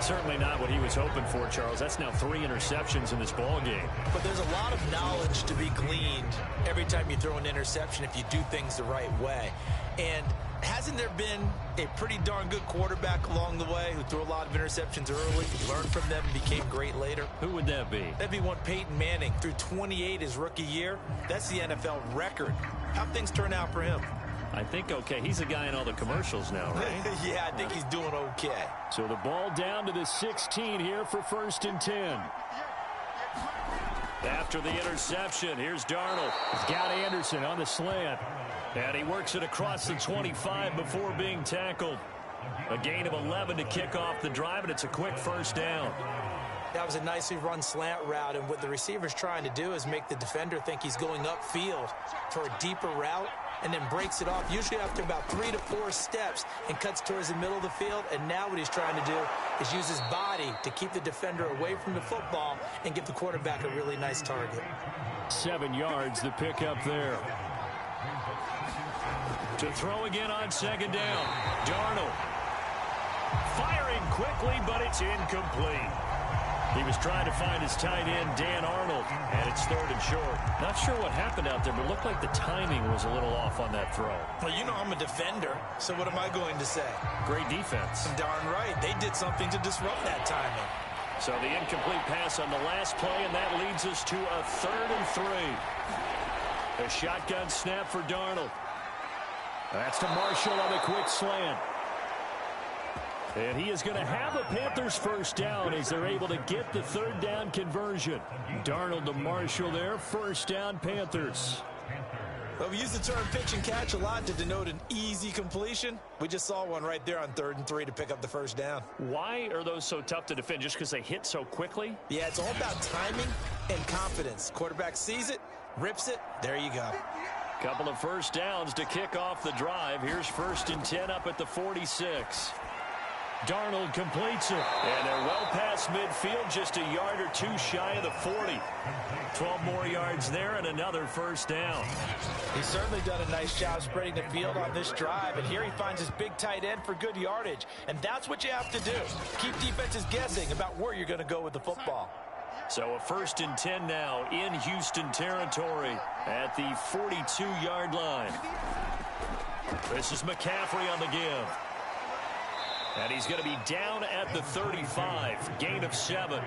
Certainly not what he was hoping for, Charles. That's now 3 interceptions in this ball game. But there's a lot of knowledge to be gleaned every time you throw an interception if you do things the right way. And hasn't there been a pretty darn good quarterback along the way who threw a lot of interceptions early, learned from them, and became great later? Who would that be? That'd be one Peyton Manning. Threw 28 his rookie year. That's the NFL record. How'd things turn out for him? I think okay. He's the guy in all the commercials now, right? Yeah, I think he's doing okay. So the ball down to the 16 here for 1st and 10. After the interception, here's Darnold. He's got Anderson on the slant. And he works it across the 25 before being tackled. A gain of 11 to kick off the drive, and it's a quick 1st down. That was a nicely run slant route, and what the receiver's trying to do is make the defender think he's going upfield for a deeper route, and then breaks it off, usually after about 3 to 4 steps, and cuts towards the middle of the field. And now what he's trying to do is use his body to keep the defender away from the football and give the quarterback a really nice target. 7 yards the pick up there. To throw again on 2nd down. Darnold. Firing quickly, but it's incomplete. He was trying to find his tight end, Dan Arnold, and it's 3rd and short. Not sure what happened out there, but it looked like the timing was a little off on that throw. Well, you know I'm a defender, so what am I going to say? Great defense. Darn right. They did something to disrupt that timing. So the incomplete pass on the last play, and that leads us to a 3rd and 3. A shotgun snap for Darnold. That's to Marshall on the quick slant. And he is going to have a Panthers 1st down as they're able to get the 3rd down conversion. Darnold to Marshall there, 1st down Panthers. Well, we use the term pitch and catch a lot to denote an easy completion. We just saw one right there on 3rd and 3 to pick up the 1st down. Why are those so tough to defend? Just because they hit so quickly? Yeah, it's all about timing and confidence. Quarterback sees it, rips it, there you go. Couple of 1st downs to kick off the drive. Here's 1st and 10 up at the 46. Darnold completes it. And they're well past midfield, just a yard or 2 shy of the 40. 12 more yards there and another 1st down. He's certainly done a nice job spreading the field on this drive. And here he finds his big tight end for good yardage. And that's what you have to do. Keep defenses guessing about where you're going to go with the football. So a 1st and 10 now in Houston territory at the 42-yard line. This is McCaffrey on the give. And he's going to be down at the 35. Gain of 7.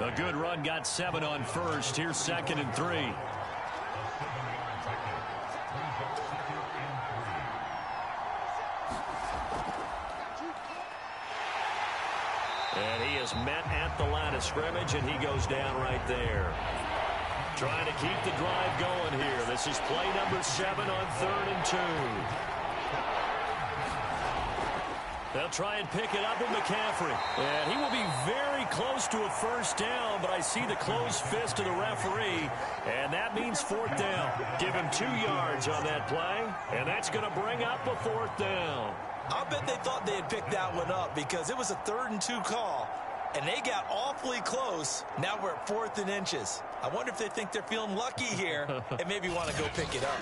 A good run got 7 on 1st. Here's 2nd and 3. And he is met at the line of scrimmage, and he goes down right there. Trying to keep the drive going here. This is play number 7 on 3rd and 2. They'll try and pick it up with McCaffrey. And he will be very close to a 1st down, but I see the closed fist of the referee, and that means 4th down. Give him 2 yards on that play, and that's going to bring up a 4th down. I'll bet they thought they had picked that one up because it was a 3rd and 2 call, and they got awfully close. Now we're at 4th and inches. I wonder if they think they're feeling lucky here and maybe want to go pick it up.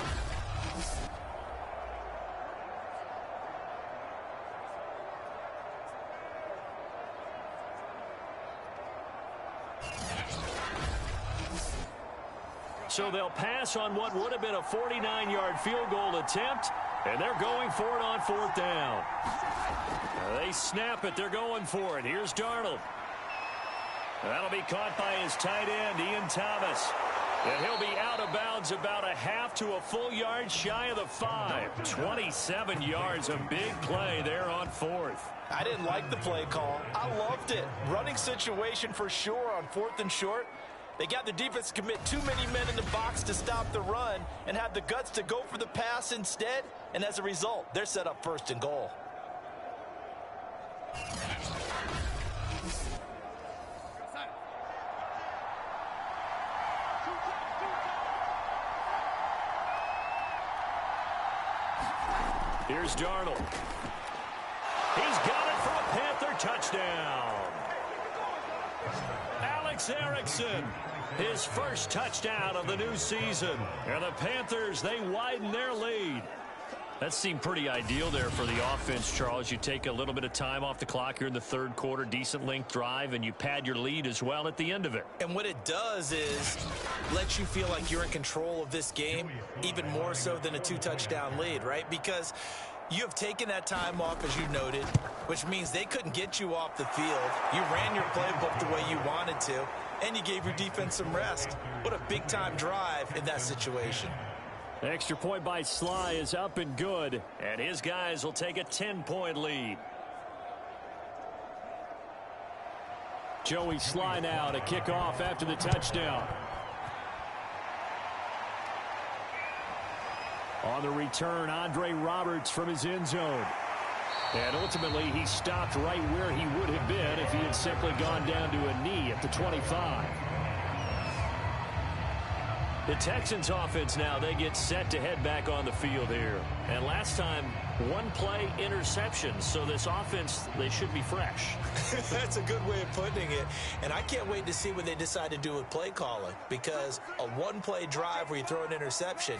So they'll pass on what would have been a 49-yard field goal attempt, and they're going for it on 4th down. They snap it. They're going for it. Here's Darnold. That'll be caught by his tight end, Ian Thomas. And he'll be out of bounds about a half to a full yard shy of the 5. 27 yards, a big play there on 4th. I didn't like the play call. I loved it. Running situation for sure on 4th and short. They got the defense to commit too many men in the box to stop the run and have the guts to go for the pass instead. And as a result, they're set up 1st and goal. Here's Darnold. He's got it for a Panther touchdown. Alex Erickson, his first touchdown of the new season. And the Panthers, they widen their lead. That seemed pretty ideal there for the offense, Charles. You take a little bit of time off the clock here in the 3rd quarter, decent length drive, and you pad your lead as well at the end of it. And what it does is let you feel like you're in control of this game, even more so than a 2-touchdown lead, right? Because you have taken that time off, as you noted, which means they couldn't get you off the field. You ran your playbook the way you wanted to, and you gave your defense some rest. What a big-time drive in that situation. Extra point by Sly is up and good, and his guys will take a 10-point lead. Joey Sly now to kick off after the touchdown. On the return, Andre Roberts from his end zone. And ultimately, he stopped right where he would have been if he had simply gone down to a knee at the 25. The Texans offense now, they get set to head back on the field here. And last time, 1-play interception. So this offense, they should be fresh. That's a good way of putting it. And I can't wait to see what they decide to do with play calling. Because a 1-play drive where you throw an interception,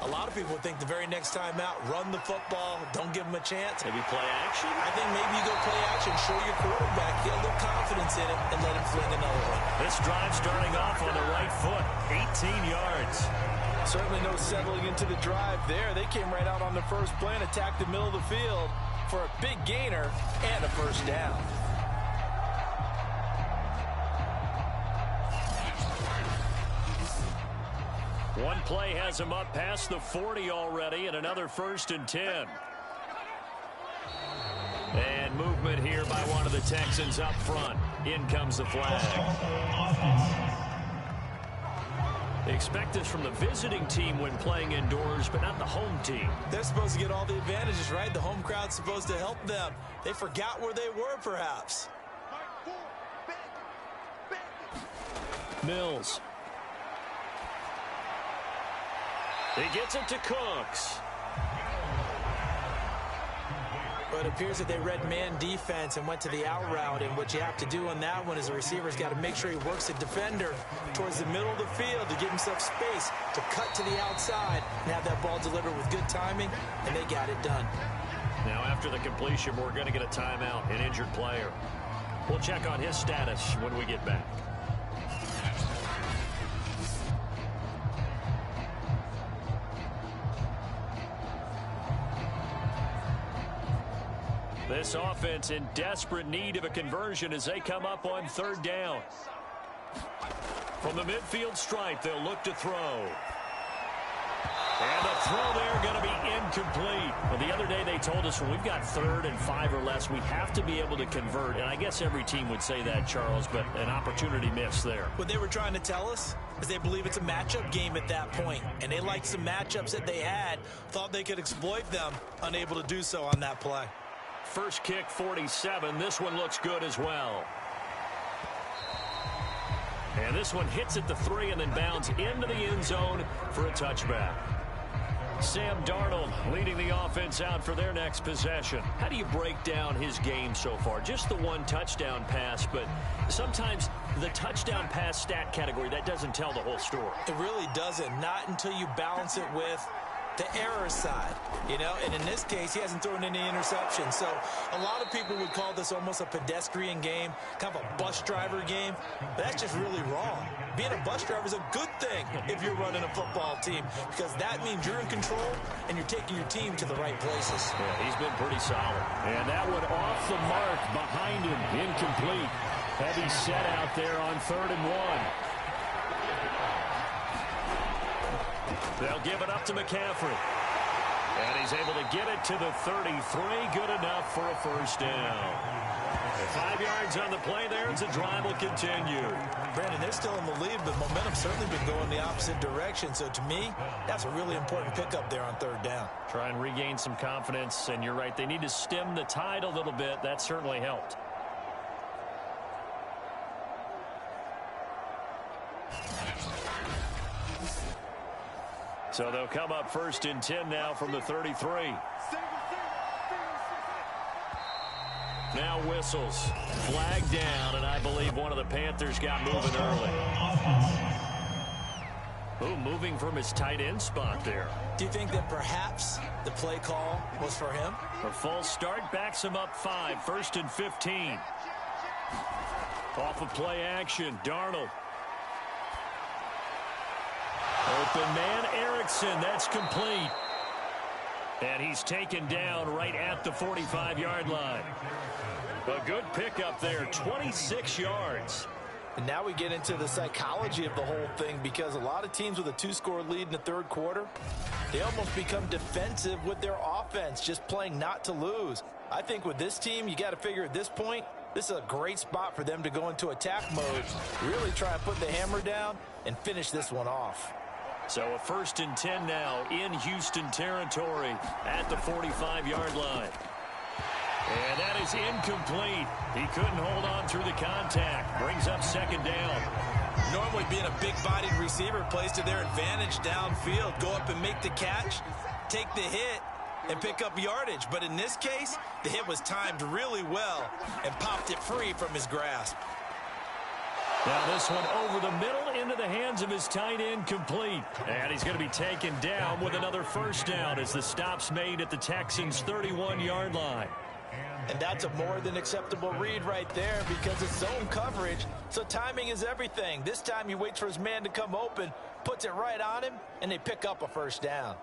a lot of people think the very next time out, run the football, don't give them a chance. Maybe play action? I think maybe you go play action, show your quarterback, get a little confidence in it, and let him fling another one. This drive starting off on the right foot, 18 yards. Certainly no settling into the drive there. They came right out on the first play and attacked the middle of the field for a big gainer and a first down. One play has him up past the 40 already, and another 1st and 10. And movement here by one of the Texans up front. In comes the flag. They expect this from the visiting team when playing indoors, but not the home team. They're supposed to get all the advantages, right? The home crowd's supposed to help them. They forgot where they were, perhaps. Mills. He gets it to Cooks. But it appears that they read man defense and went to the out route, and what you have to do on that one is the receiver's got to make sure he works the defender towards the middle of the field to give himself space to cut to the outside and have that ball delivered with good timing, and they got it done. Now after the completion, we're going to get a timeout, an injured player. We'll check on his status when we get back. This offense in desperate need of a conversion as they come up on 3rd down. From the midfield stripe, they'll look to throw. And the throw there going to be incomplete. Well, the other day they told us when we've got 3rd and 5 or less, we have to be able to convert. And I guess every team would say that, Charles, but an opportunity missed there. What they were trying to tell us is they believe it's a matchup game at that point. And they liked some matchups that they had, thought they could exploit them, unable to do so on that play. First kick, 47. This one looks good as well. And this one hits at the 3 and then bounds into the end zone for a touchback. Sam Darnold leading the offense out for their next possession. How do you break down his game so far? Just the 1 touchdown pass, but sometimes the touchdown pass stat category, that doesn't tell the whole story. It really doesn't. Not until you balance it with the error side, you know, and in this case, he hasn't thrown any interceptions. So a lot of people would call this almost a pedestrian game, kind of a bus driver game, but that's just really wrong. Being a bus driver is a good thing if you're running a football team, because that means you're in control and you're taking your team to the right places. Yeah, he's been pretty solid. And that one off the mark behind him, incomplete. Heavy set out there on 3rd and 1. They'll give it up to McCaffrey. And he's able to get it to the 33. Good enough for a first down. 5 yards on the play there as the drive will continue. Brandon, they're still in the lead, but momentum's certainly been going the opposite direction. So to me, that's a really important pickup there on third down. Try and regain some confidence, and you're right, they need to stem the tide a little bit. That certainly helped. So they'll come up 1st and 10 now from the 33. Now whistles. Flag down, and I believe one of the Panthers got moving early. Oh, moving from his tight end spot there. Do you think that perhaps the play call was for him? A false start backs him up 5. 1st and 15. Off of play action, Darnold. Open man, Erickson. That's complete. And he's taken down right at the 45-yard line. A good pickup there, 26 yards. And now we get into the psychology of the whole thing, because a lot of teams with a 2-score lead in the third quarter, they almost become defensive with their offense, just playing not to lose. I think with this team, you got to figure at this point, this is a great spot for them to go into attack mode, really try and put the hammer down and finish this one off. So a 1st and 10 now in Houston territory at the 45-yard line. And that is incomplete. He couldn't hold on through the contact. Brings up 2nd down. Normally being a big-bodied receiver plays to their advantage downfield. Go up and make the catch, take the hit, and pick up yardage. But in this case, the hit was timed really well and popped it free from his grasp. Now this one over the middle into the hands of his tight end, complete. And he's going to be taken down with another first down as the stop's made at the Texans' 31-yard line. And that's a more than acceptable read right there, because it's zone coverage, so timing is everything. This time he waits for his man to come open, puts it right on him, and they pick up a first down.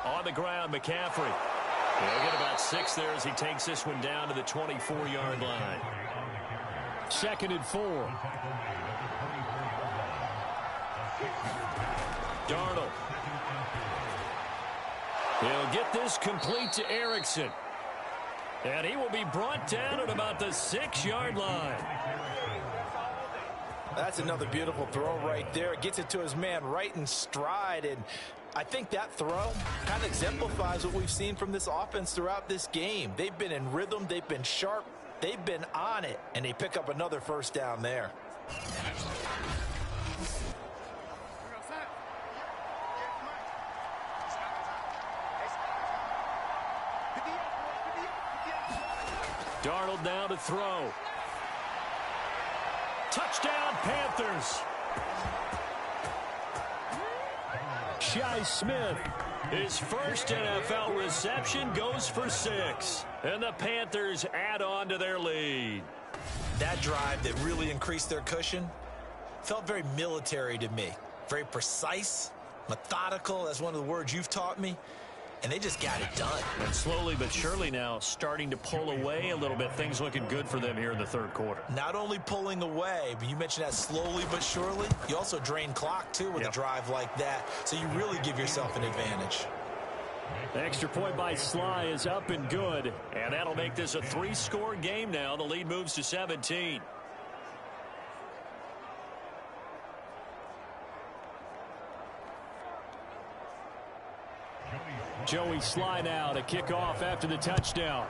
On the ground, McCaffrey. He'll get about 6 there as he takes this one down to the 24-yard line. 2nd and 4. Darnold. He'll get this complete to Erickson. And he will be brought down at about the 6-yard line. That's another beautiful throw right there. Gets it to his man right in stride. And I think that throw kind of exemplifies what we've seen from this offense throughout this game. They've been in rhythm. They've been sharp. They've been on it. And they pick up another first down there. Darnold now to throw. Touchdown, Panthers. Shi Smith, his first NFL reception, goes for 6. And the Panthers add on to their lead. That drive that really increased their cushion felt very military to me. Very precise, methodical. That's one of the words you've taught me. And they just got it done. And slowly but surely now starting to pull away a little bit. Things looking good for them here in the third quarter. Not only pulling away, but you mentioned that slowly but surely. You also drain clock, too, with a drive like that. So you really give yourself an advantage. The extra point by Sly is up and good. And that'll make this a 3-score game now. The lead moves to 17. Joey Sly now to kick off after the touchdown.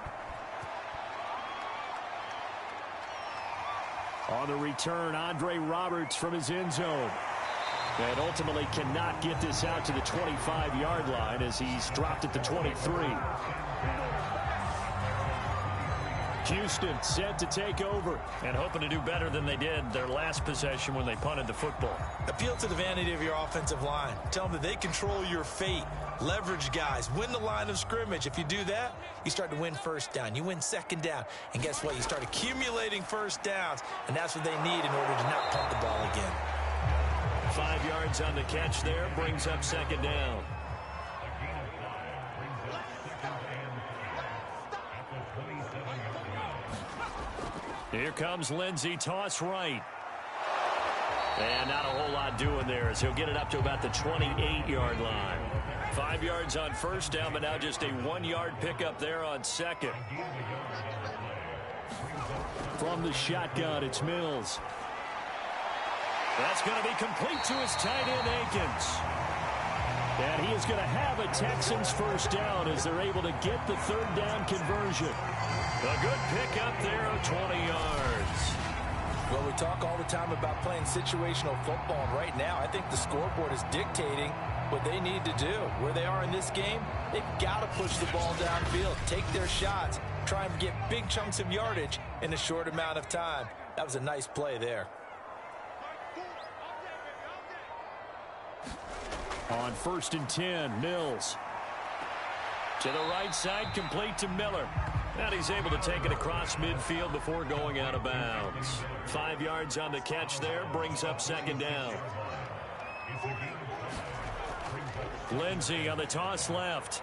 On the return, Andre Roberts from his end zone. And ultimately cannot get this out to the 25-yard line as he's dropped at the 23. Houston set to take over and hoping to do better than they did their last possession when they punted the football. Appeal to the vanity of your offensive line. Tell them that they control your fate. Leverage guys. Win the line of scrimmage. If you do that, you start to win first down. You win second down. And guess what? You start accumulating first downs. And that's what they need in order to not punt the ball again. 5 yards on the catch there. Brings up second down. Here comes Lindsey, toss right. And not a whole lot doing there as he'll get it up to about the 28-yard line. 5 yards on first down, but now just a 1-yard pickup there on second. From the shotgun, it's Mills. That's going to be complete to his tight end, Akins. And he is going to have a Texans first down as they're able to get the third down conversion. A good pickup there of 20 yards. Well, we talk all the time about playing situational football, and right now I think the scoreboard is dictating what they need to do. Where they are in this game, they've got to push the ball downfield, take their shots, try and get big chunks of yardage in a short amount of time. That was a nice play there. On 1st and 10, Mills. To the right side, complete to Miller. And he's able to take it across midfield before going out of bounds. 5 yards on the catch there, brings up second down. Lindsey on the toss left.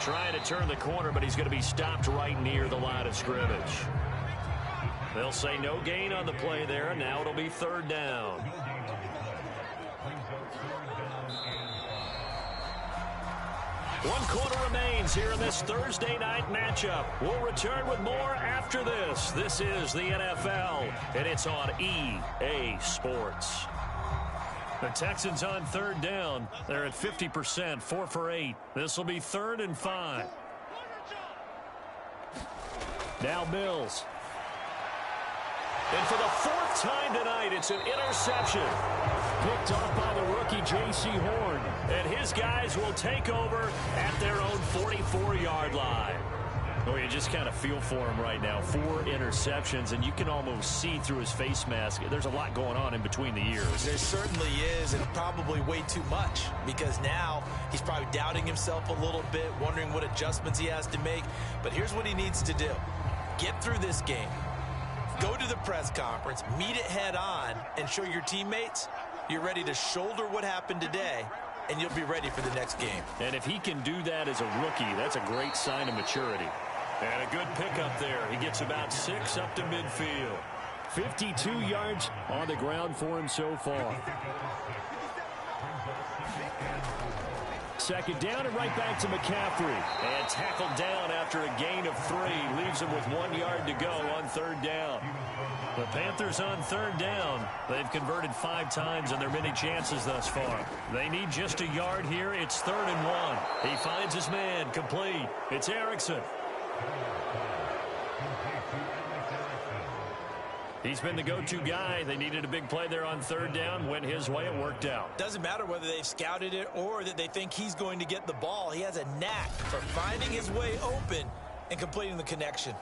Trying to turn the corner, but he's going to be stopped right near the line of scrimmage. They'll say no gain on the play there, and now it'll be third down. One quarter remains here in this Thursday night matchup. We'll return with more after this. This is the NFL, and it's on EA Sports. The Texans on third down. They're at 50%, 4 for 8. This will be 3rd and 5. Now Mills. And for the 4th time tonight, it's an interception. Picked off by the rookie J.C. Horn. And his guys will take over at their own 44-yard line. Oh, you just kind of feel for him right now. 4 interceptions, and you can almost see through his face mask. There's a lot going on in between the ears. There certainly is, and probably way too much, because now he's probably doubting himself a little bit, wondering what adjustments he has to make. But here's what he needs to do. Get through this game. Go to the press conference, meet it head on, and show your teammates you're ready to shoulder what happened today, and you'll be ready for the next game. And if he can do that as a rookie, that's a great sign of maturity. And a good pickup there. He gets about 6 up to midfield. 52 yards on the ground for him so far. Second down and right back to McCaffrey. And tackled down after a gain of 3. Leaves him with 1 yard to go on third down. The Panthers on third down. They've converted 5 times on their many chances thus far. They need just a yard here. It's 3rd and 1. He finds his man complete. It's Erickson. He's been the go-to guy. They needed a big play there on third down. Went his way. It worked out. Doesn't matter whether they've scouted it or that they think he's going to get the ball. He has a knack for finding his way open and completing the connection.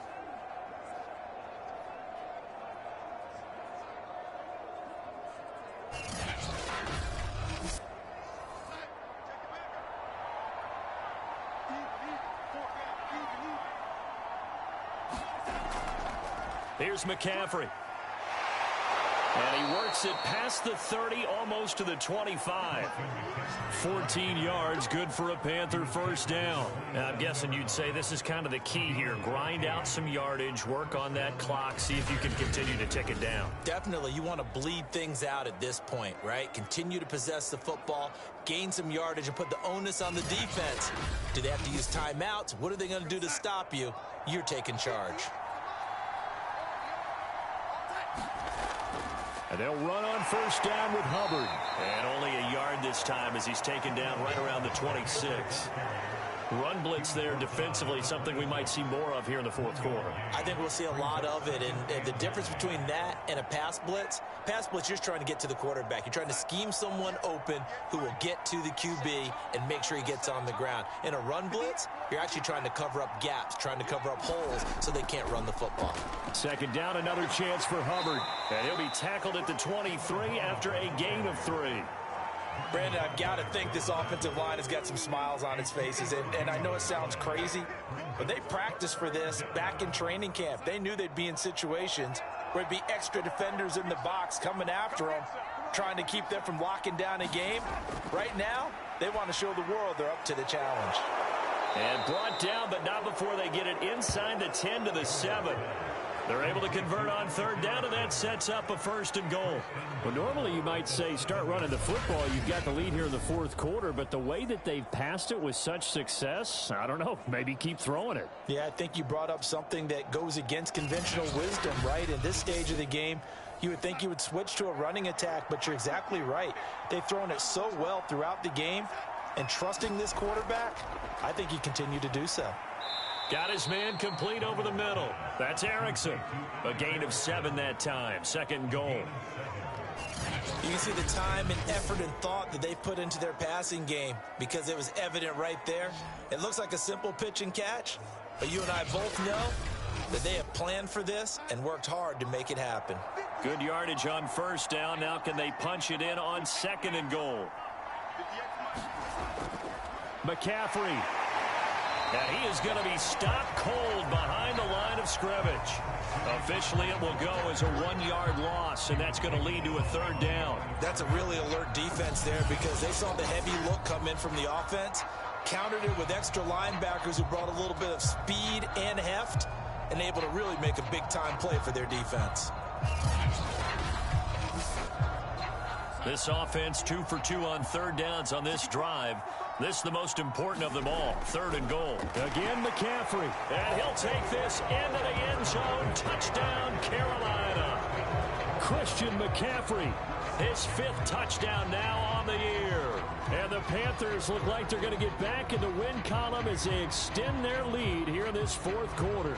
Here's McCaffrey. And he works it past the 30, almost to the 25. 14 yards, good for a Panther first down. Now, I'm guessing you'd say this is kind of the key here. Grind out some yardage, work on that clock, see if you can continue to tick it down. Definitely, you want to bleed things out at this point, right? Continue to possess the football, gain some yardage, and put the onus on the defense. Do they have to use timeouts? What are they going to do to stop you? You're taking charge. And they'll run on first down with Hubbard. And only a yard this time as he's taken down right around the 26. Run blitz there defensively, something we might see more of here in the fourth quarter. I think we'll see a lot of it, and the difference between that and a pass blitz, you're trying to get to the quarterback. You're trying to scheme someone open who will get to the QB and make sure he gets on the ground. In a run blitz, you're actually trying to cover up gaps, trying to cover up holes so they can't run the football. Second down, another chance for Hubbard. And he'll be tackled at the 23 after a gain of 3. Brandon, I've got to think this offensive line has got some smiles on its faces. And I know it sounds crazy, but they practiced for this back in training camp. They knew they'd be in situations where there'd be extra defenders in the box coming after them, trying to keep them from locking down a game. Right now, they want to show the world they're up to the challenge. And brought down, but not before they get it inside the 10 to the 7. They're able to convert on third down, and that sets up a 1st and goal. Well, normally you might say start running the football. You've got the lead here in the 4th quarter, but the way that they've passed it with such success, I don't know, maybe keep throwing it. Yeah, I think you brought up something that goes against conventional wisdom, right? In this stage of the game, you would think you would switch to a running attack, but you're exactly right. They've thrown it so well throughout the game, and trusting this quarterback, I think you continue to do so. Got his man complete over the middle. That's Erickson. A gain of 7 that time. 2nd goal. You can see the time and effort and thought that they put into their passing game because it was evident right there. It looks like a simple pitch and catch, but you and I both know that they have planned for this and worked hard to make it happen. Good yardage on 1st down. Now can they punch it in on 2nd and goal? McCaffrey. And he is going to be stopped cold behind the line of scrimmage. Officially, it will go as a 1-yard loss, and that's going to lead to a 3rd down. That's a really alert defense there because they saw the heavy look come in from the offense, countered it with extra linebackers who brought a little bit of speed and heft, and able to really make a big-time play for their defense. This offense 2 for 2 on 3rd downs on this drive. This is the most important of them all. 3rd and goal. Again, McCaffrey. And he'll take this into the end zone. Touchdown, Carolina. Christian McCaffrey. His 5th touchdown now on the year. And the Panthers look like they're going to get back in the win column as they extend their lead here in this 4th quarter.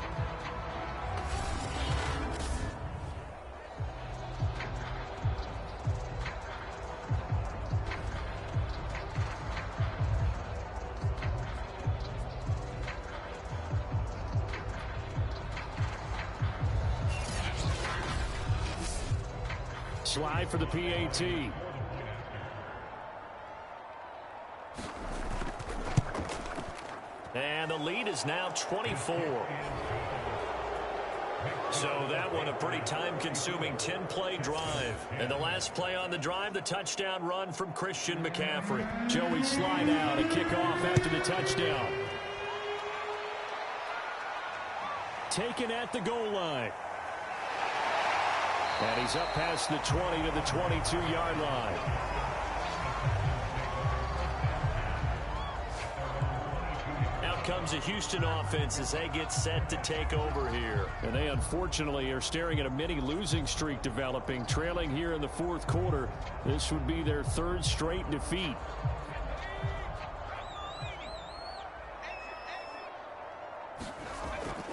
Slide for the PAT. And the lead is now 24. So that one a pretty time-consuming 10-play drive. And the last play on the drive, the touchdown run from Christian McCaffrey. Joey slide out and kick off after the touchdown. Taken at the goal line. And he's up past the 20 to the 22-yard line. Out comes a Houston offense as they get set to take over here. And they unfortunately are staring at a mini losing streak developing, trailing here in the 4th quarter. This would be their 3rd straight defeat.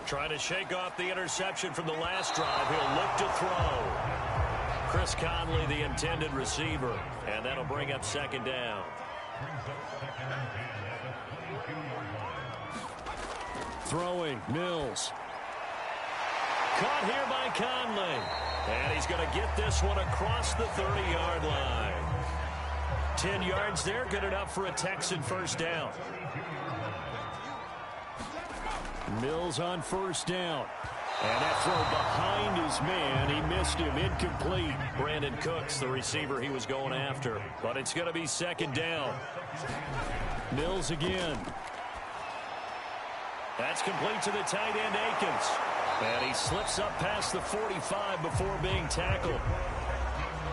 Trying to shake off the interception from the last drive. He'll look to throw. Chris Conley, the intended receiver. And that'll bring up 2nd down. Throwing, Mills. Caught here by Conley. And he's going to get this one across the 30-yard line. 10 yards there, good enough for a Texan 1st down. Mills on 1st down. And that throw behind his man. He missed him. Incomplete. Brandon Cooks, the receiver he was going after. But it's going to be 2nd down. Mills again. That's complete to the tight end, Akins. And he slips up past the 45 before being tackled.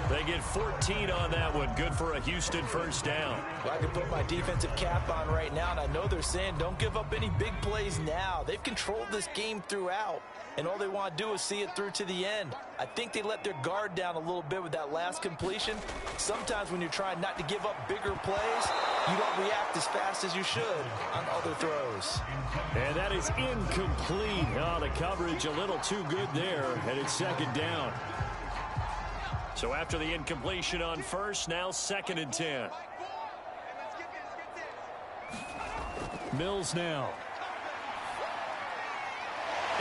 They get 14 on that one. Good for a Houston 1st down. Well, I can put my defensive cap on right now, and I know they're saying don't give up any big plays now. They've controlled this game throughout, and all they want to do is see it through to the end. I think they let their guard down a little bit with that last completion. Sometimes when you're trying not to give up bigger plays, you don't react as fast as you should on other throws. And that is incomplete. Oh, the coverage a little too good there, and it's 2nd down. So after the incompletion on 1st, now 2nd and 10. Mills now.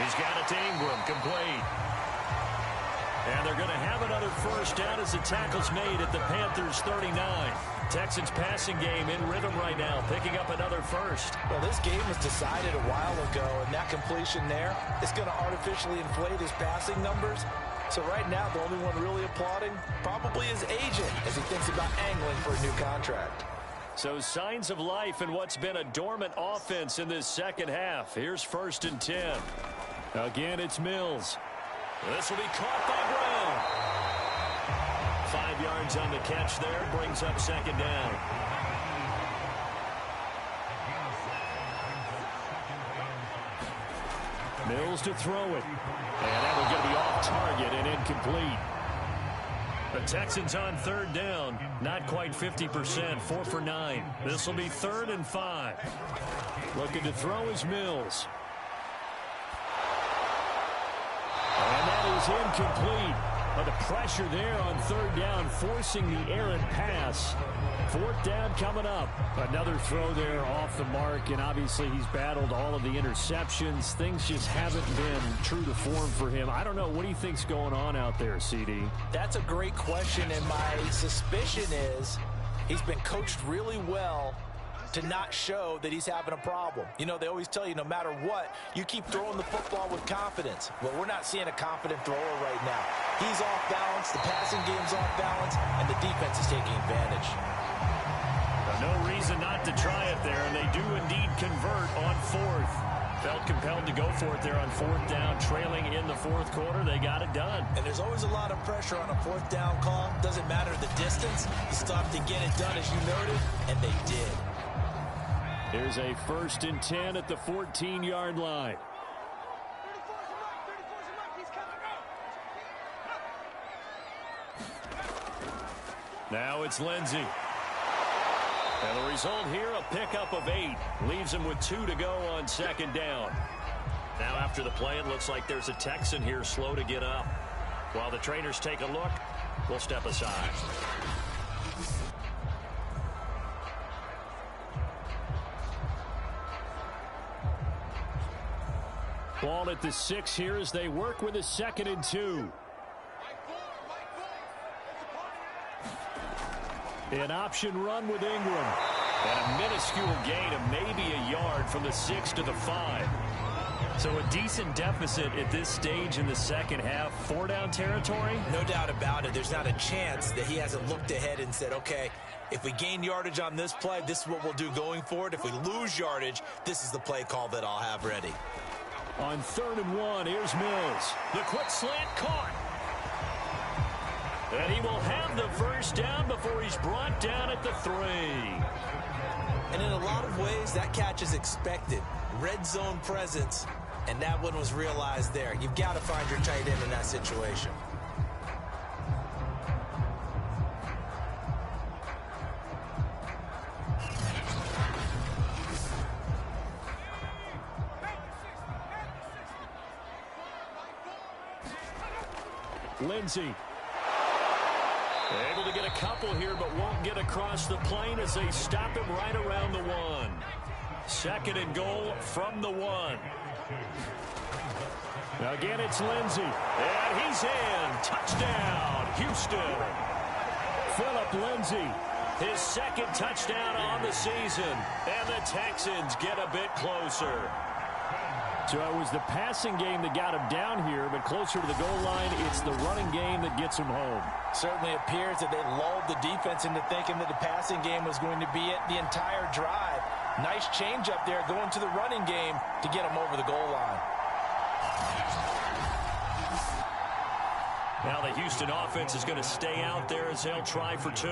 He's got it to Ingram, complete. And they're going to have another 1st down as the tackle's made at the Panthers 39. Texans passing game in rhythm right now, picking up another 1st. Well, this game was decided a while ago, and that completion there is going to artificially inflate his passing numbers. So right now, the only one really applauding probably his agent as he thinks about angling for a new contract. So signs of life in what's been a dormant offense in this second half. Here's 1st and 10. Again, it's Mills. This will be caught by Brown. 5 yards on the catch there. Brings up 2nd down. Mills to throw it. And that was going to be off target and incomplete. The Texans on 3rd down. Not quite 50%. 4 for 9. This will be 3rd and 5. Looking to throw is Mills. And that is incomplete. But the pressure there on 3rd down, forcing the errant pass. 4th down coming up. Another throw there off the mark, and obviously he's battled all of the interceptions. Things just haven't been true to form for him. I don't know. What do you think's going on out there, CD? That's a great question, and my suspicion is he's been coached really well to not show that he's having a problem. You know, they always tell you no matter what, you keep throwing the football with confidence. Well, we're not seeing a confident thrower right now. He's off balance, the passing game's off balance, and the defense is taking advantage. No reason not to try it there, and they do indeed convert on 4th. Felt compelled to go for it there on 4th down, trailing in the 4th quarter. They got it done. And there's always a lot of pressure on a 4th down call. Doesn't matter the distance. You still have to get it done, as you noted, and they did. Here's a 1st and 10 at the 14-yard line. Now it's Lindsey. And the result here, a pickup of 8. Leaves him with 2 to go on 2nd down. Now after the play, it looks like there's a Texan here slow to get up. While the trainers take a look, we'll step aside. Ball at the 6 here as they work with a 2nd and 2. An option run with Ingram. And a minuscule gain of maybe a yard from the 6 to the 5. So a decent deficit at this stage in the second half. 4-down territory? No doubt about it. There's not a chance that he hasn't looked ahead and said, okay, if we gain yardage on this play, this is what we'll do going forward. If we lose yardage, this is the play call that I'll have ready. On 3rd and 1, here's Mills. The quick slant caught. And he will have the 1st down before he's brought down at the 3. And in a lot of ways, that catch is expected. Red zone presence, and that one was realized there. You've got to find your tight end in that situation. Lindsey. Able to get a couple here, but won't get across the plane as they stop him right around the 1. 2nd and goal from the 1. Again, it's Lindsey. And he's in. Touchdown, Houston. Phillip Lindsey. His 2nd touchdown on the season. And the Texans get a bit closer. So it was the passing game that got him down here, but closer to the goal line, it's the running game that gets him home. Certainly appears that they lulled the defense into thinking that the passing game was going to be it the entire drive. Nice change up there going to the running game to get him over the goal line. Now the Houston offense is going to stay out there as they'll try for 2.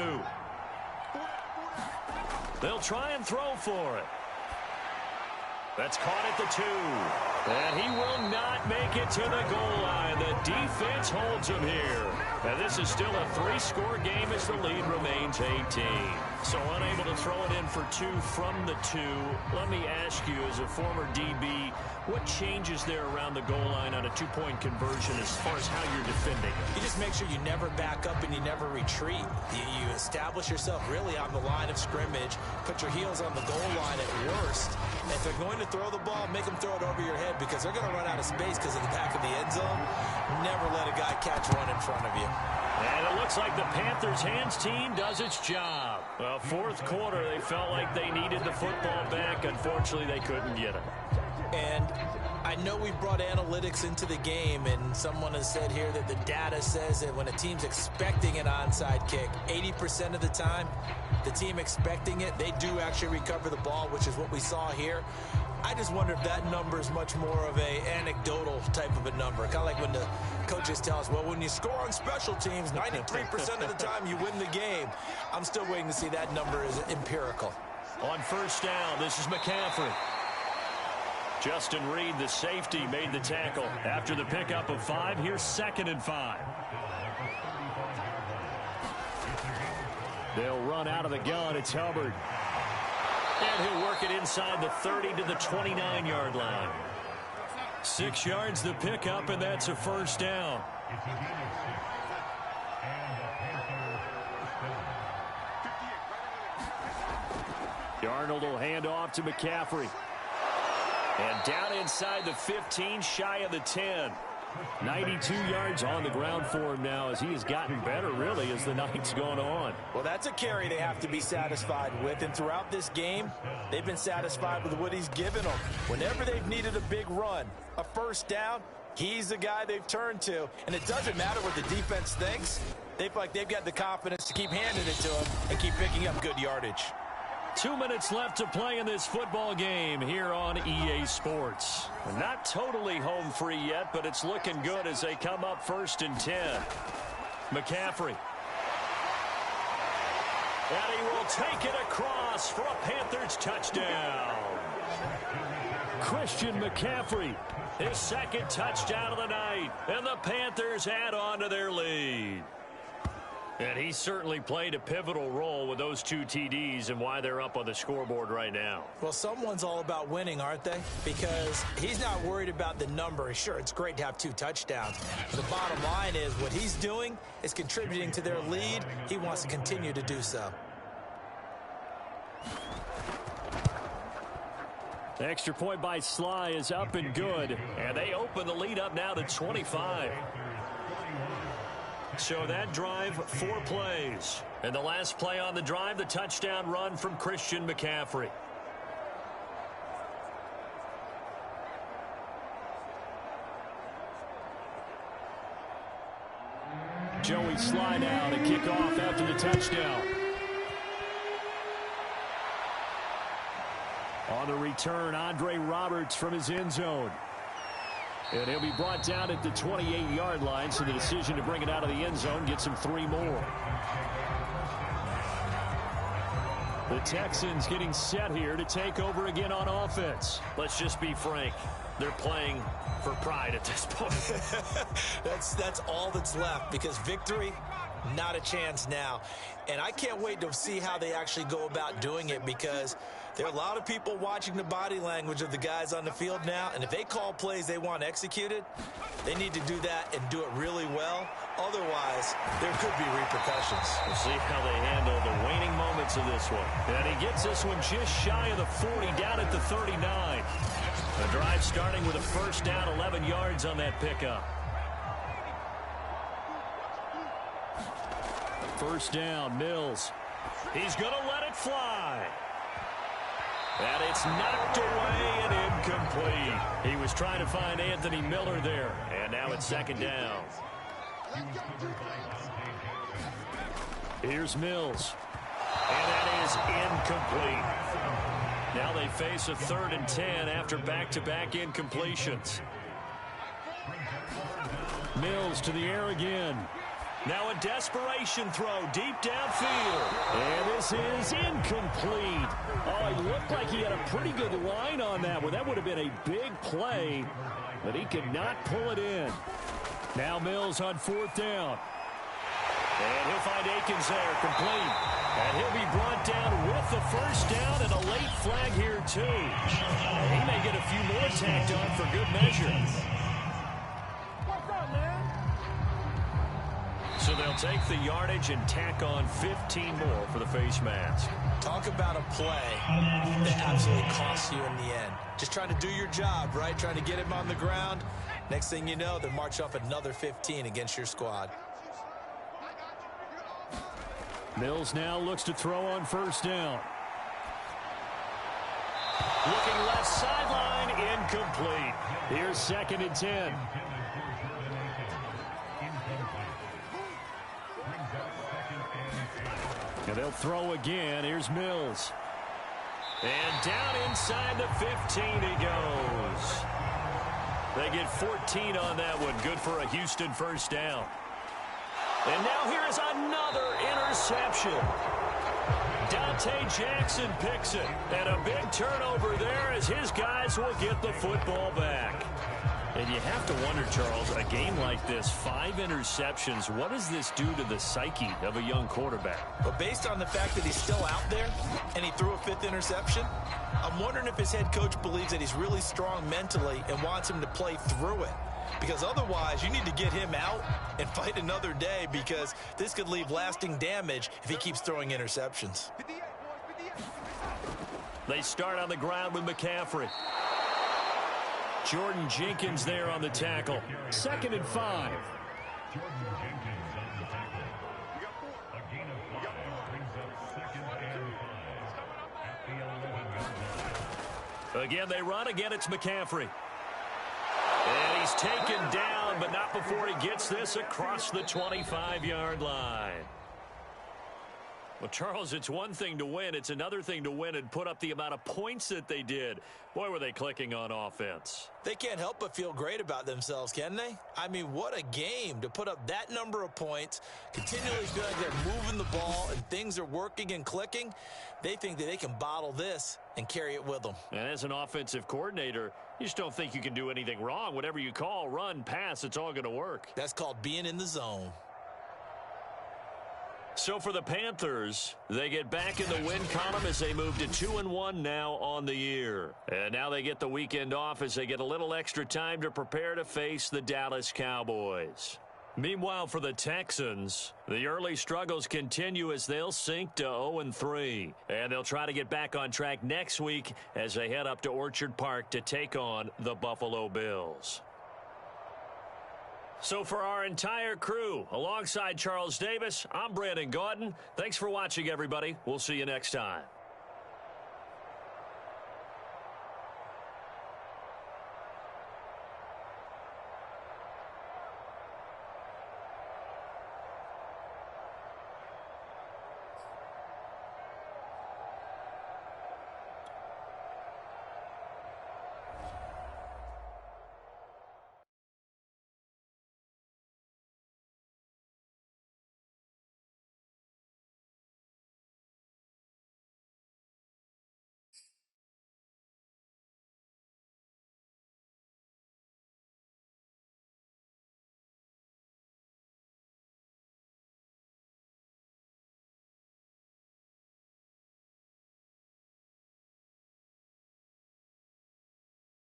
They'll try and throw for it. That's caught at the 2. And he will not make it to the goal line. The defense holds him here. And this is still a 3-score game as the lead remains 18. So unable to throw it in for 2 from the 2. Let me ask you, as a former DB, what changes there around the goal line on a 2-point conversion as far as how you're defending? You just make sure you never back up and you never retreat. You establish yourself really on the line of scrimmage, put your heels on the goal line at worst. And if they're going to throw the ball, make them throw it over your head because they're going to run out of space because of the back of the end zone. Never let a guy catch one in front of you. And it looks like the Panthers hands team does its job. Well, fourth quarter, they felt like they needed the football back. Unfortunately, they couldn't get it. And I know we've brought analytics into the game, and someone has said here that the data says that when a team's expecting an onside kick, 80% of the time, the team expecting it, they do actually recover the ball, which is what we saw here. I just wonder if that number is much more of a anecdotal type of a number. Kind of like when the coaches tell us, well, when you score on special teams, 93% of the time you win the game. I'm still waiting to see that number is empirical. On first down, this is McCaffrey. Justin Reed, the safety, made the tackle. After the pickup of 5, here's 2nd and 5. They'll run out of the gun. It's Hubbard. And he'll work it inside the 30 to the 29-yard line. 6 yards the pickup, and that's a first down. Darnold will hand off to McCaffrey. And down inside the 15, shy of the 10. 92 yards on the ground for him now as he has gotten better, really, as the night's gone on. Well, that's a carry they have to be satisfied with. And throughout this game, they've been satisfied with what he's given them. Whenever they've needed a big run, a first down, he's the guy they've turned to. And it doesn't matter what the defense thinks. They feel like they've got the confidence to keep handing it to him and keep picking up good yardage. 2 minutes left to play in this football game here on EA Sports. Not totally home free yet, but it's looking good as they come up 1st and 10. McCaffrey. And he will take it across for a Panthers touchdown. Christian McCaffrey, his 2nd touchdown of the night, and the Panthers add on to their lead. And he certainly played a pivotal role with those 2 TDs and why they're up on the scoreboard right now. Well, someone's all about winning, aren't they? Because he's not worried about the number. Sure, it's great to have 2 touchdowns. But the bottom line is what he's doing is contributing to their lead. He wants to continue to do so. The extra point by Sly is up and good. And they open the lead up now to 25. So that drive, 4 plays. And the last play on the drive, the touchdown run from Christian McCaffrey. Joey Sly now to kick off after the touchdown. On the return, Andre Roberts from his end zone. And he'll be brought down at the 28-yard line, so the decision to bring it out of the end zone gets him 3 more. The Texans getting set here to take over again on offense. Let's just be frank. They're playing for pride at this point. That's all that's left, because victory, not a chance now. And I can't wait to see how they actually go about doing it, because there are a lot of people watching the body language of the guys on the field now, and if they call plays they want executed, they need to do that and do it really well. Otherwise, there could be repercussions. We'll see how they handle the waning moments of this one. And he gets this one just shy of the 40, down at the 39. The drive starting with a first down, 11 yards on that pickup. First down, Mills. He's going to let it fly. And it's knocked away and incomplete. He was trying to find Anthony Miller there. And now it's 2nd down. Here's Mills. And that is incomplete. Now they face a 3rd and 10 after back-to-back incompletions. Mills to the air again. Now a desperation throw deep downfield. And this is incomplete. Oh, he looked like he had a pretty good line on that one. That would have been a big play, but he could not pull it in. Now Mills on 4th down. And he'll find Akins there, complete. And he'll be brought down with the first down and a late flag here, too. And he may get a few more tacked on for good measure. So they'll take the yardage and tack on 15 more for the face mask. Talk about a play that absolutely costs you in the end. Just trying to do your job, right? Trying to get him on the ground. Next thing you know, they march off another 15 against your squad. Mills now looks to throw on first down. Looking left sideline, incomplete. Here's 2nd and 10. And they'll throw again. Here's Mills. And down inside the 15 he goes. They get 14 on that one. Good for a Houston first down. And now here's another interception. Dante Jackson picks it. And a big turnover there as his guys will get the football back. And you have to wonder, Charles, a game like this, 5 interceptions, what does this do to the psyche of a young quarterback? But based on the fact that he's still out there and he threw a 5th interception, I'm wondering if his head coach believes that he's really strong mentally and wants him to play through it. Because otherwise, you need to get him out and fight another day, because this could leave lasting damage if he keeps throwing interceptions. They start on the ground with McCaffrey. Jordan Jenkins there on the tackle. 2nd and 5. Again, they run. Again, it's McCaffrey. And he's taken down, but not before he gets this across the 25-yard line. Well, Charles, it's one thing to win. It's another thing to win and put up the amount of points that they did. Boy, were they clicking on offense. They can't help but feel great about themselves, can they? I mean, what a game to put up that number of points, continually feel like they're moving the ball and things are working and clicking. They think that they can bottle this and carry it with them. And as an offensive coordinator, you just don't think you can do anything wrong. Whatever you call, run, pass, it's all going to work. That's called being in the zone. So for the Panthers, they get back in the win column as they move to 2-1 now on the year. And now they get the weekend off as they get a little extra time to prepare to face the Dallas Cowboys. Meanwhile, for the Texans, the early struggles continue as they'll sink to 0-3. And they'll try to get back on track next week as they head up to Orchard Park to take on the Buffalo Bills. So for our entire crew, alongside Charles Davis, I'm Brandon Gaudin. Thanks for watching, everybody. We'll see you next time.